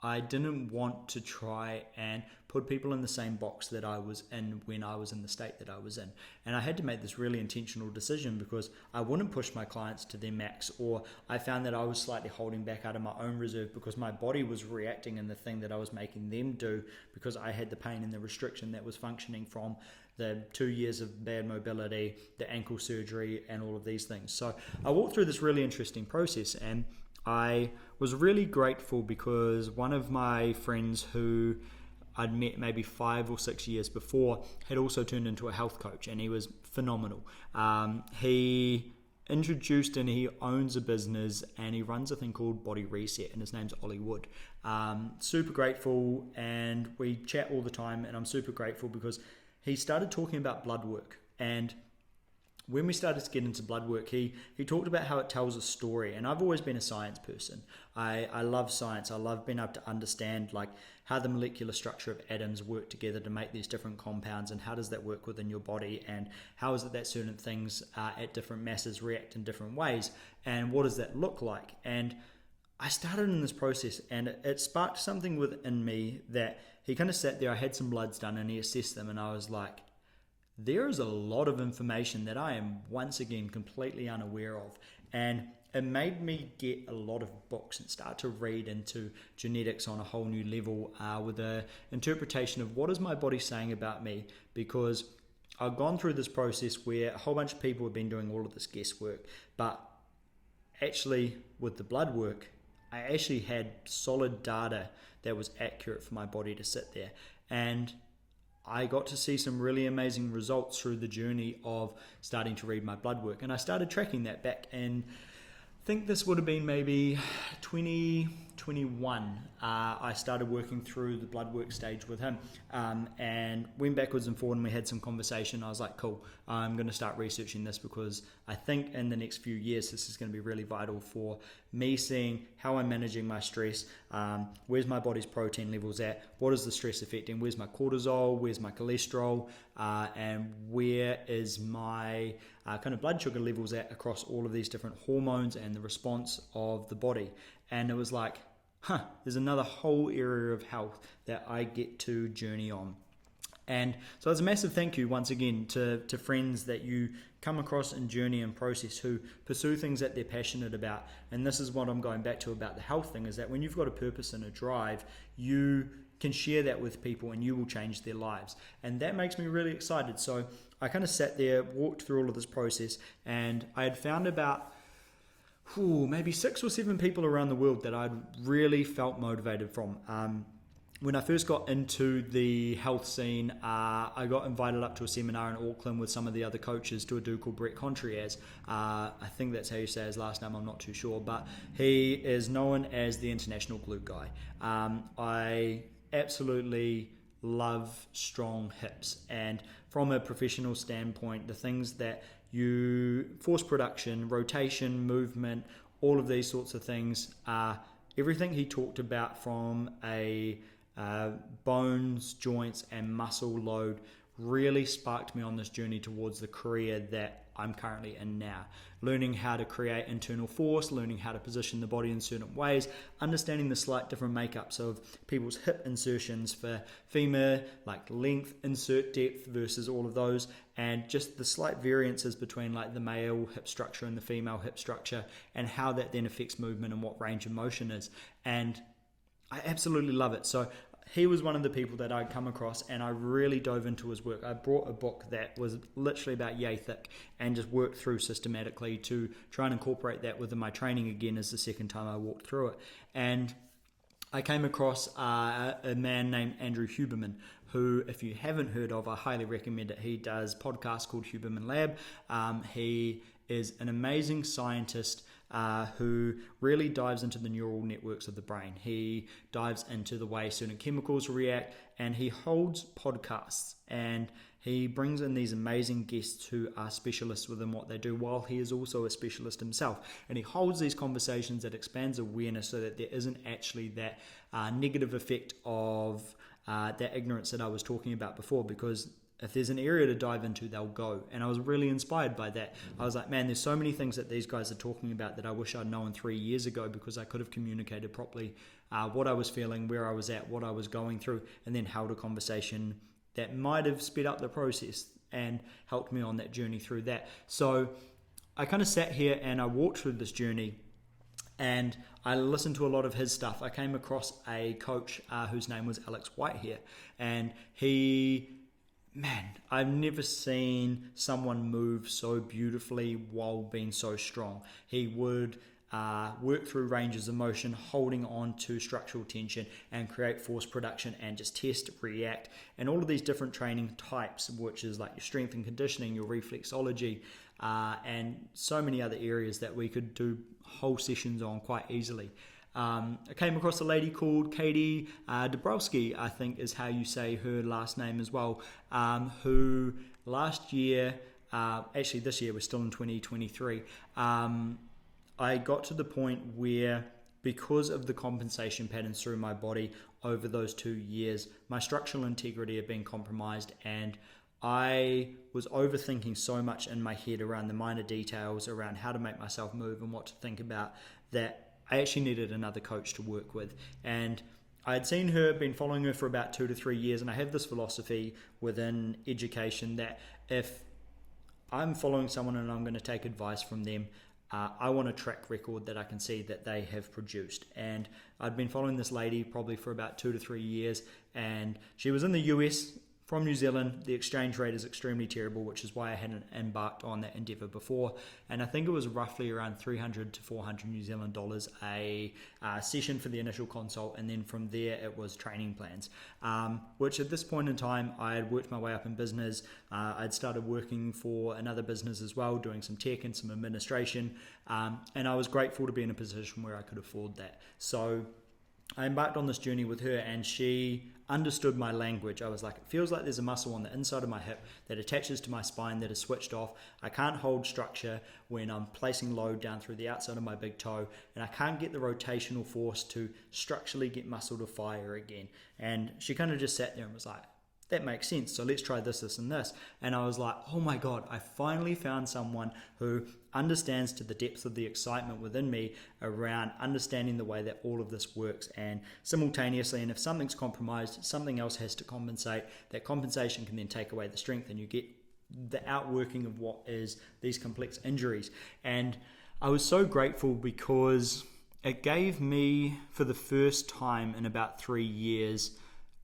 I didn't want to try and put people in the same box that I was in when I was in the state that I was in. And I had to make this really intentional decision because I wouldn't push my clients to their max, or I found that I was slightly holding back out of my own reserve because my body was reacting in the thing that I was making them do, because I had the pain and the restriction that was functioning from the 2 years of bad mobility, the ankle surgery, and all of these things. So I walked through this really interesting process, and I was really grateful because one of my friends who I'd met maybe 5 or 6 years before had also turned into a health coach, and he was phenomenal. He introduced and he owns a business and he runs a thing called Body Reset, and his name's Ollie Wood. Super grateful, and we chat all the time, and I'm super grateful because he started talking about blood work. And when we started to get into blood work, he talked about how it tells a story. And I've always been a science person. I love science. I love being able to understand like how the molecular structure of atoms work together to make these different compounds, and how does that work within your body, and how is it that certain things at different masses react in different ways, and what does that look like. And I started in this process, and it sparked something within me that he kind of sat there. I had some bloods done and he assessed them, and I was like, there is a lot of information that I am once again completely unaware of. And it made me get a lot of books and start to read into genetics on a whole new level, with an interpretation of what is my body saying about me, because I've gone through this process where a whole bunch of people have been doing all of this guesswork, but actually with the blood work, I actually had solid data that was accurate for my body to sit there. And I got to see some really amazing results through the journey of starting to read my blood work. And I started tracking that back in think this would have been maybe 2021. I started working through the blood work stage with him, and went backwards and forward, and we had some conversation. I was like, cool, I'm going to start researching this because I think in the next few years this is going to be really vital for me seeing how I'm managing my stress, where's my body's protein levels at, what is the stress affecting, where's my cortisol, where's my cholesterol, and where is my kind of blood sugar levels at across all of these different hormones and the response of the body. And it was like, there's another whole area of health that I get to journey on. And so it's a massive thank you once again to friends that you come across in journey and process who pursue things that they're passionate about. And this is what I'm going back to about the health thing, is that when you've got a purpose and a drive, you can share that with people and you will change their lives. And that makes me really excited. So I kind of sat there, walked through all of this process, and I had found about maybe 6 or 7 people around the world that I'd really felt motivated from. When I first got into the health scene, I got invited up to a seminar in Auckland with some of the other coaches to a dude called Brett Contreras. I think that's how you say his last name, I'm not too sure, but he is known as the international glute guy. I absolutely love strong hips, and from a professional standpoint, the things that you force production, rotation, movement, all of these sorts of things, everything he talked about from a bones, joints and muscle load really sparked me on this journey towards the career that I'm currently in now. Learning how to create internal force, learning how to position the body in certain ways, understanding the slight different makeups of people's hip insertions for femur, like length, insert depth versus all of those, and just the slight variances between like the male hip structure and the female hip structure, and how that then affects movement and what range of motion is. And I absolutely love it. So he was one of the people that I'd come across, and I really dove into his work. I brought a book that was literally about yay thick and just worked through systematically to try and incorporate that within my training again as the second time I walked through it. And I came across a man named Andrew Huberman, who, if you haven't heard of, I highly recommend it. He does podcasts called Huberman Lab. He is an amazing scientist who really dives into the neural networks of the brain. He dives into the way certain chemicals react, and he holds podcasts, and he brings in these amazing guests who are specialists within what they do, while he is also a specialist himself. And he holds these conversations that expands awareness so that there isn't actually that negative effect of that ignorance that I was talking about before, because if there's an area to dive into, they'll go. And I was really inspired by that. I was like, man, there's so many things that these guys are talking about that I wish I'd known 3 years ago, because I could have communicated properly what I was feeling, where I was at, what I was going through, and then held a conversation that might have sped up the process and helped me on that journey through that. So I kind of sat here and I walked through this journey, and I listened to a lot of his stuff. I came across a coach whose name was Alex Whitehair, and I've never seen someone move so beautifully while being so strong. He would work through ranges of motion, holding on to structural tension and create force production and just test, react, and all of these different training types, which is like your strength and conditioning, your reflexology, and so many other areas that we could do whole sessions on quite easily. I came across a lady called Katie Dabrowski, I think is how you say her last name as well, who last year, actually this year, we're still in 2023, I got to the point where, because of the compensation patterns through my body over those 2 years, my structural integrity had been compromised, and I was overthinking so much in my head around the minor details, around how to make myself move and what to think about, that I actually needed another coach to work with. And I had seen her, been following her for about 2 to 3 years, and I have this philosophy within education that if I'm following someone and I'm going to take advice from them, I want a track record that I can see that they have produced. And I'd been following this lady probably for about 2 to 3 years, and she was in the US from New Zealand, the exchange rate is extremely terrible, which is why I hadn't embarked on that endeavor before. And I think it was roughly around 300 to 400 New Zealand dollars a session for the initial consult. And then from there, it was training plans, which at this point in time, I had worked my way up in business. I'd started working for another business as well, doing some tech and some administration. And I was grateful to be in a position where I could afford that. So I embarked on this journey with her, and she understood my language. I was like, it feels like there's a muscle on the inside of my hip that attaches to my spine that is switched off. I can't hold structure when I'm placing load down through the outside of my big toe, and I can't get the rotational force to structurally get muscle to fire again. And she kind of just sat there and was like, that makes sense. So let's try this, and this. And I was like, oh my God, I finally found someone who understands to the depths of the excitement within me around understanding the way that all of this works. And simultaneously, and if something's compromised, something else has to compensate. That compensation can then take away the strength, and you get the outworking of what is these complex injuries. And I was so grateful because it gave me, for the first time in about 3 years,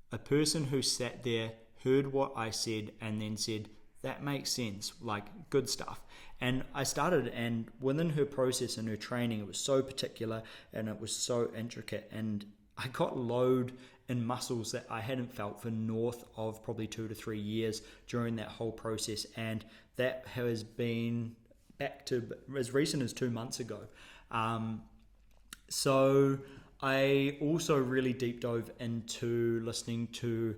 a person who sat there, heard what I said, and then said, that makes sense, like good stuff. And I started, and within her process and her training, it was so particular and it was so intricate. And I got load in muscles that I hadn't felt for north of probably 2 to 3 years during that whole process. And that has been back to as recent as 2 months ago. So I also really deep dove into listening to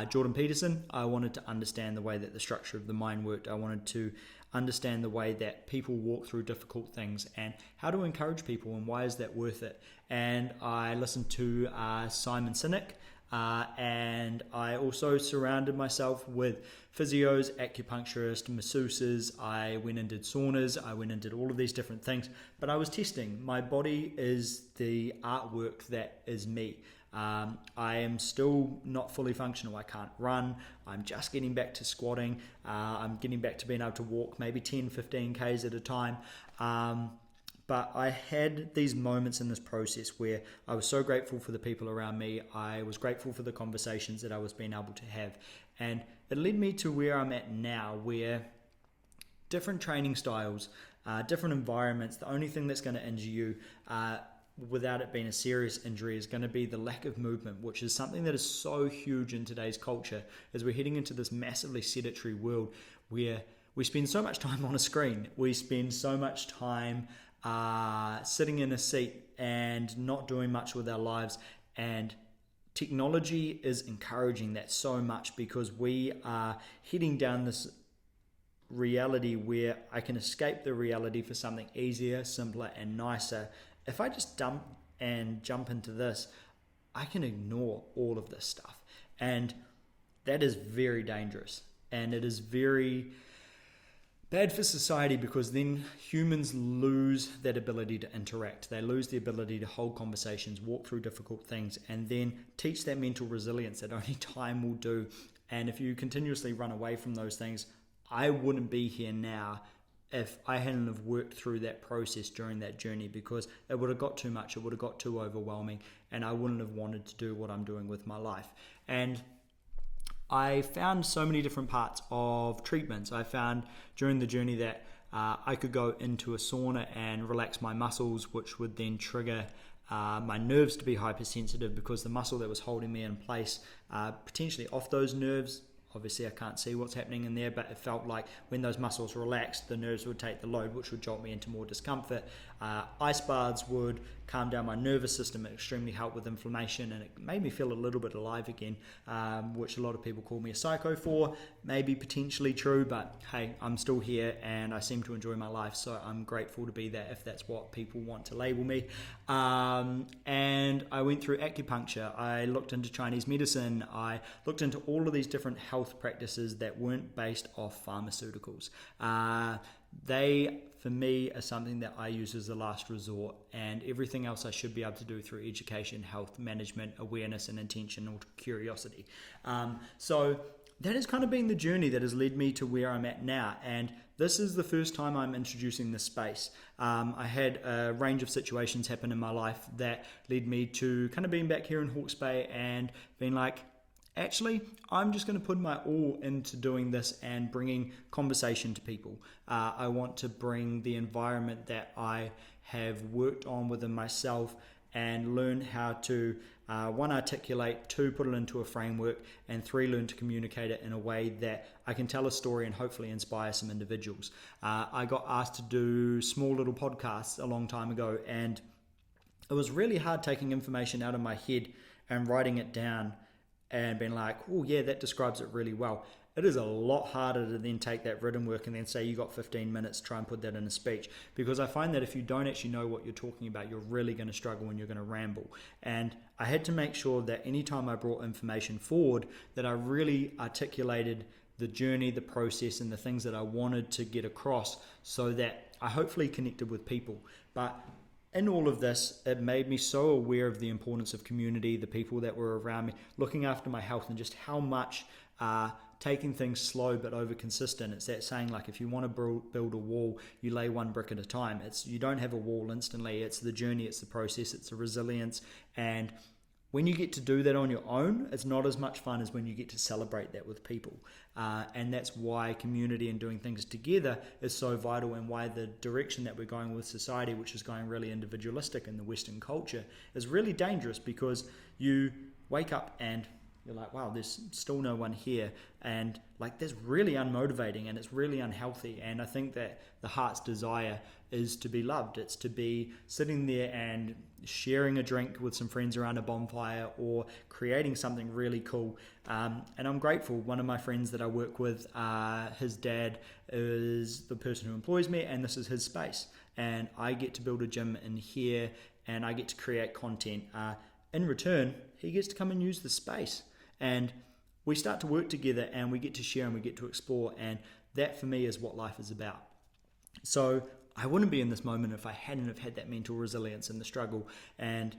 Jordan Peterson. I wanted to understand the way that the structure of the mind worked. I wanted to understand the way that people walk through difficult things and how to encourage people and why is that worth it. And I listened to Simon Sinek, and I also surrounded myself with physios, acupuncturists, masseuses. I went and did saunas. I went and did all of these different things, but I was testing. My body is the artwork that is me. I am still not fully functional. I can't run. I'm just getting back to squatting. I'm getting back to being able to walk maybe 10, 15 Ks at a time. But I had these moments in this process where I was so grateful for the people around me. I was grateful for the conversations that I was being able to have. And it led me to where I'm at now, where different training styles, different environments, the only thing that's going to injure you without it being a serious injury is going to be the lack of movement, which is something that is so huge in today's culture as we're heading into this massively sedentary world where we spend so much time on a screen. We spend so much time sitting in a seat and not doing much with our lives, and technology is encouraging that so much because we are heading down this reality where I can escape the reality for something easier, simpler, and nicer. If I just jump into this, I can ignore all of this stuff, and that is very dangerous, and it is very bad for society because then humans lose that ability to interact. They lose the ability to hold conversations, walk through difficult things, and then teach that mental resilience that only time will do. And if you continuously run away from those things, I wouldn't be here now if I hadn't have worked through that process during that journey, because it would have got too much, it would have got too overwhelming, and I wouldn't have wanted to do what I'm doing with my life. And I found so many different parts of treatments. I found during the journey that I could go into a sauna and relax my muscles, which would then trigger my nerves to be hypersensitive because the muscle that was holding me in place, potentially off those nerves. Obviously, I can't see what's happening in there, but it felt like when those muscles relaxed, the nerves would take the load, which would jolt me into more discomfort. Ice baths would calm down my nervous system. It extremely helped with inflammation, and it made me feel a little bit alive again, which a lot of people call me a psycho for. Maybe potentially true, but hey, I'm still here, and I seem to enjoy my life, so I'm grateful to be that if that's what people want to label me. And I went through acupuncture. I looked into Chinese medicine. I looked into all of these different health practices that weren't based off pharmaceuticals. They, for me, are something that I use as a last resort, and everything else I should be able to do through education, health management, awareness, and intentional curiosity. So that has kind of been the journey that has led me to where I'm at now, and this is the first time I'm introducing this space. I had a range of situations happen in my life that led me to kind of being back here in Hawke's Bay and being like, actually, I'm just going to put my all into doing this and bringing conversation to people. I want to bring the environment that I have worked on within myself and learn how to, one, articulate, two, put it into a framework, and three, learn to communicate it in a way that I can tell a story and hopefully inspire some individuals. I got asked to do small little podcasts a long time ago, and it was really hard taking information out of my head and writing it down and being like, oh yeah, that describes it really well. It is a lot harder to then take that written work and then say you got 15 minutes to try and put that in a speech, because I find that if you don't actually know what you're talking about, you're really going to struggle and you're going to ramble. And I had to make sure that anytime I brought information forward, that I really articulated the journey, the process, and the things that I wanted to get across so that I hopefully connected with people. But in all of this, it made me so aware of the importance of community, the people that were around me, looking after my health, and just how much taking things slow but over consistent. It's that saying, like, if you want to build a wall, you lay one brick at a time. You don't have a wall instantly. It's the journey, it's the process, it's the resilience. And when you get to do that on your own, it's not as much fun as when you get to celebrate that with people. And that's why community and doing things together is so vital, and why the direction that we're going with society, which is going really individualistic in the Western culture, is really dangerous, because you wake up and you're like, wow, there's still no one here. And like, that's really unmotivating and it's really unhealthy. And I think that the heart's desire is to be loved. It's to be sitting there and sharing a drink with some friends around a bonfire, or creating something really cool. And I'm grateful. One of my friends that I work with, his dad is the person who employs me, and this is his space. And I get to build a gym in here, and I get to create content. In return, he gets to come and use the space. And we start to work together, and we get to share and we get to explore. And that for me is what life is about. So I wouldn't be in this moment if I hadn't have had that mental resilience and the struggle. And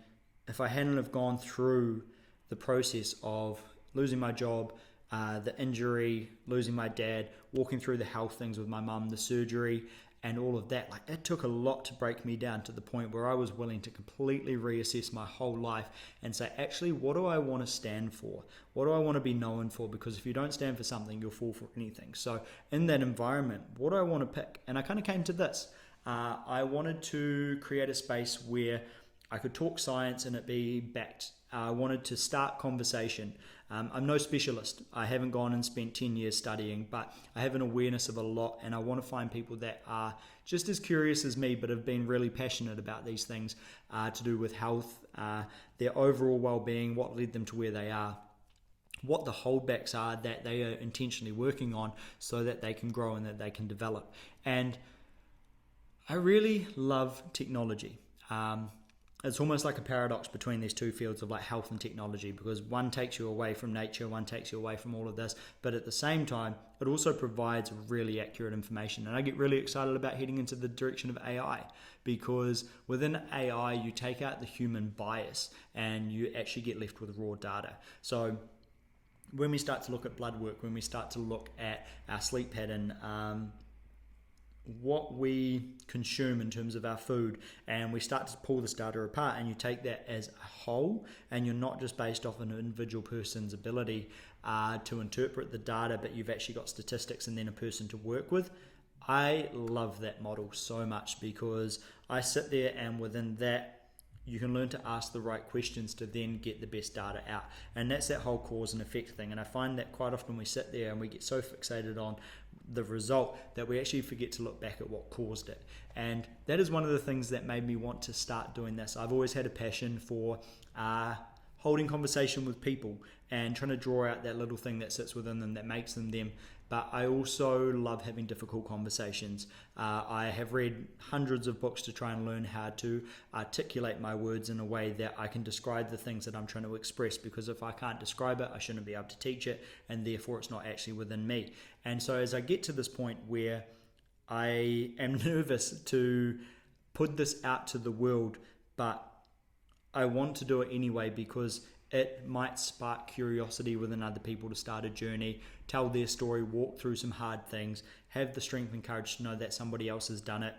if I hadn't have gone through the process of losing my job, the injury, losing my dad, walking through the health things with my mum, the surgery, and all of that, like, it took a lot to break me down to the point where I was willing to completely reassess my whole life and say, actually, what do I want to stand for? What do I want to be known for? Because if you don't stand for something, you'll fall for anything. So in that environment, what do I want to pick? And I kind of came to this. I wanted to create a space where I could talk science and it be backed. I wanted to start conversation. I'm no specialist. I haven't gone and spent 10 years studying, but I have an awareness of a lot, and I want to find people that are just as curious as me, but have been really passionate about these things to do with health, their overall well-being, what led them to where they are, what the holdbacks are that they are intentionally working on so that they can grow and that they can develop. And I really love technology. It's almost like a paradox between these two fields of like health and technology, because one takes you away from nature, one takes you away from all of this, but at the same time, it also provides really accurate information. And I get really excited about heading into the direction of AI, because within AI, you take out the human bias and you actually get left with raw data. So when we start to look at blood work, when we start to look at our sleep pattern, what we consume in terms of our food, and we start to pull this data apart, and you take that as a whole, and you're not just based off an individual person's ability to interpret the data, but you've actually got statistics and then a person to work with. I love that model so much, because I sit there and within that you can learn to ask the right questions to then get the best data out. And that's that whole cause and effect thing. And I find that quite often we sit there and we get so fixated on the result that we actually forget to look back at what caused it. And that is one of the things that made me want to start doing this. I've always had a passion for holding conversation with people and trying to draw out that little thing that sits within them that makes them them. But I also love having difficult conversations. I have read hundreds of books to try and learn how to articulate my words in a way that I can describe the things that I'm trying to express, because if I can't describe it, I shouldn't be able to teach it, and therefore it's not actually within me. And so as I get to this point where I am nervous to put this out to the world, but I want to do it anyway, because it might spark curiosity within other people to start a journey, tell their story, walk through some hard things, have the strength and courage to know that somebody else has done it,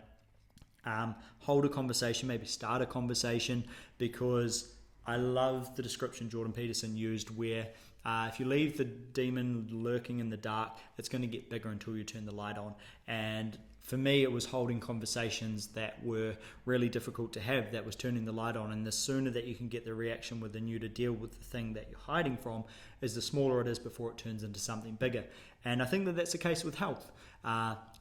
hold a conversation, maybe start a conversation, because I love the description Jordan Peterson used where if you leave the demon lurking in the dark, it's going to get bigger until you turn the light on. And for me, it was holding conversations that were really difficult to have, that was turning the light on. And the sooner that you can get the reaction within you to deal with the thing that you're hiding from, is the smaller it is before it turns into something bigger. And I think that that's the case with health.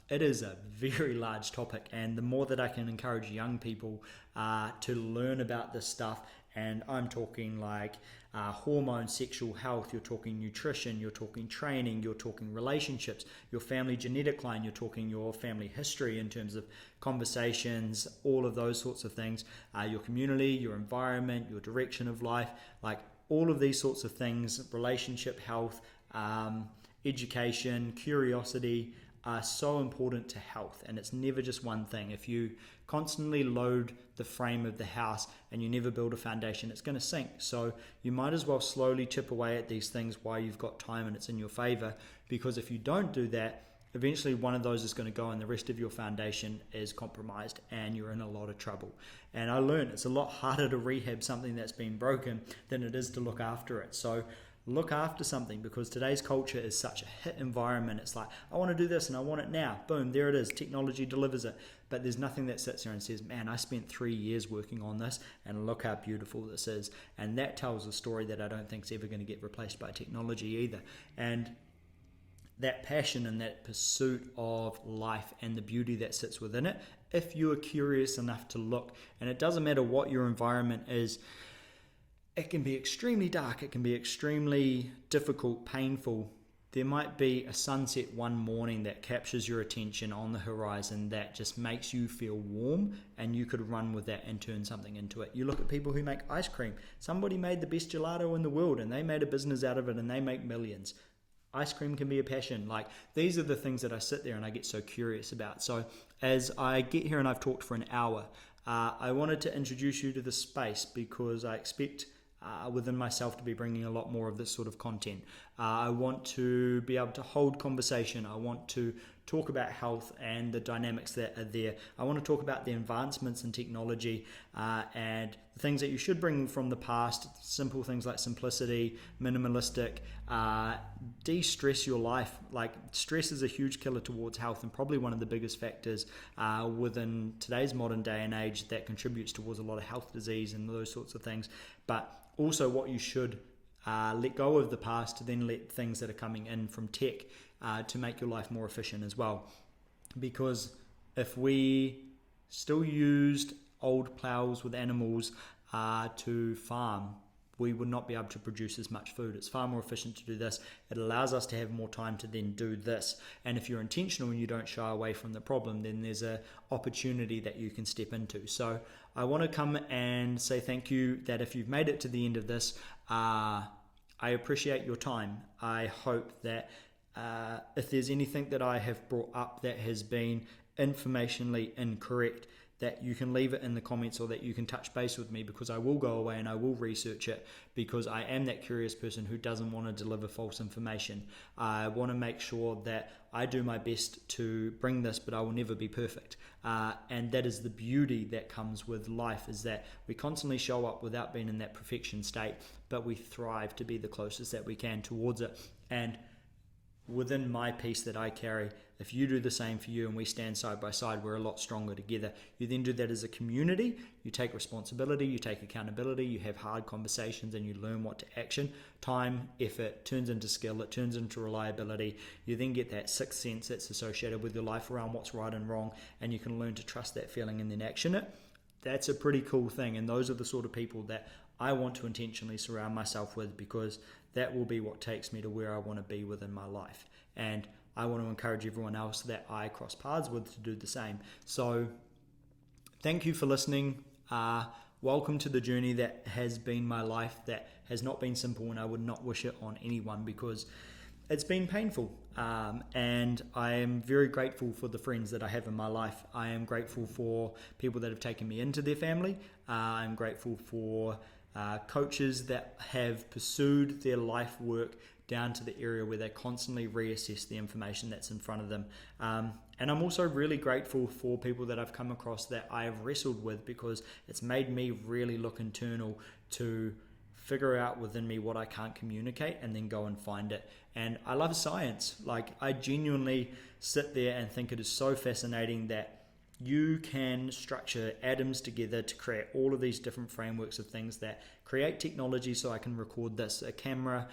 It is a very large topic, and the more that I can encourage young people to learn about this stuff, and I'm talking like hormone, sexual health, you're talking nutrition, you're talking training, you're talking relationships, your family genetic line, you're talking your family history in terms of conversations, all of those sorts of things, your community, your environment, your direction of life, like all of these sorts of things, relationship health, education, curiosity, are so important to health, and it's never just one thing. If you constantly load the frame of the house and you never build a foundation, it's going to sink. So you might as well slowly chip away at these things while you've got time and it's in your favor, because if you don't do that, eventually one of those is going to go and the rest of your foundation is compromised and you're in a lot of trouble. And I learned it's a lot harder to rehab something that's been broken than it is to look after it. So look after something, because today's culture is such a hit environment. It's like, I want to do this and I want it now. Boom, there it is. Technology delivers it. But there's nothing that sits there and says, man, I spent 3 years working on this and look how beautiful this is. And that tells a story that I don't think is ever going to get replaced by technology either. And that passion and that pursuit of life and the beauty that sits within it, if you are curious enough to look, and it doesn't matter what your environment is, it can be extremely dark, it can be extremely difficult, painful. There might be a sunset one morning that captures your attention on the horizon that just makes you feel warm, and you could run with that and turn something into it. You look at people who make ice cream. Somebody made the best gelato in the world and they made a business out of it and they make millions. Ice cream can be a passion. Like, these are the things that I sit there and I get so curious about. So as I get here and I've talked for an hour, I wanted to introduce you to this space because I expect within myself to be bringing a lot more of this sort of content. I want to be able to hold conversation. I want to talk about health and the dynamics that are there. I want to talk about the advancements in technology and the things that you should bring from the past, simple things like simplicity, minimalistic, de-stress your life. Like, stress is a huge killer towards health, and probably one of the biggest factors within today's modern day and age that contributes towards a lot of health disease and those sorts of things. But also what you should let go of the past to then let things that are coming in from tech to make your life more efficient as well. Because if we still used old plows with animals to farm, we would not be able to produce as much food. It's far more efficient to do this. It allows us to have more time to then do this. And if you're intentional and you don't shy away from the problem, then there's an opportunity that you can step into. So I want to come and say thank you that if you've made it to the end of this, I appreciate your time. I hope that if there's anything that I have brought up that has been informationally incorrect, that you can leave it in the comments, or that you can touch base with me, because I will go away and I will research it, because I am that curious person who doesn't want to deliver false information. I want to make sure that I do my best to bring this, but I will never be perfect. And that is the beauty that comes with life, is that we constantly show up without being in that perfection state, but we thrive to be the closest that we can towards it. And within my piece that I carry, if you do the same for you and we stand side by side, we're a lot stronger together. You then do that as a community. You take responsibility, you take accountability, you have hard conversations, and you learn what to action. Time, effort turns into skill, it turns into reliability. You then get that sixth sense that's associated with your life around what's right and wrong, and you can learn to trust that feeling and then action it. That's a pretty cool thing, and those are the sort of people that I want to intentionally surround myself with, because that will be what takes me to where I want to be within my life. And I want to encourage everyone else that I cross paths with to do the same. So thank you for listening. Welcome to the journey that has been my life, that has not been simple, and I would not wish it on anyone, because it's been painful. And I am very grateful for the friends that I have in my life. I am grateful for people that have taken me into their family. I'm grateful for coaches that have pursued their life work down to the area where they constantly reassess the information that's in front of them. And I'm also really grateful for people that I've come across that I have wrestled with, because it's made me really look internal to figure out within me what I can't communicate and then go and find it. And I love science. Like, I genuinely sit there and think it is so fascinating that you can structure atoms together to create all of these different frameworks of things that create technology. So I can record this, a camera,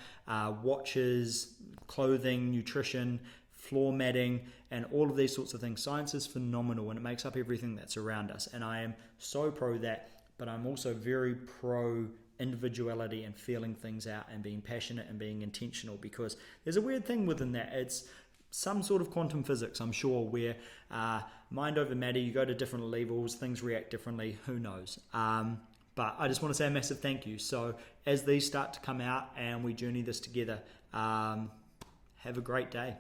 watches, clothing, nutrition, floor matting, and all of these sorts of things. Science is phenomenal, and it makes up everything that's around us. And I am so pro that, but I'm also very pro individuality and feeling things out and being passionate and being intentional, because there's a weird thing within that. It's some sort of quantum physics, I'm sure, where mind over matter, you go to different levels, things react differently, who knows. But I just want to say a massive thank you. So as these start to come out and we journey this together, have a great day.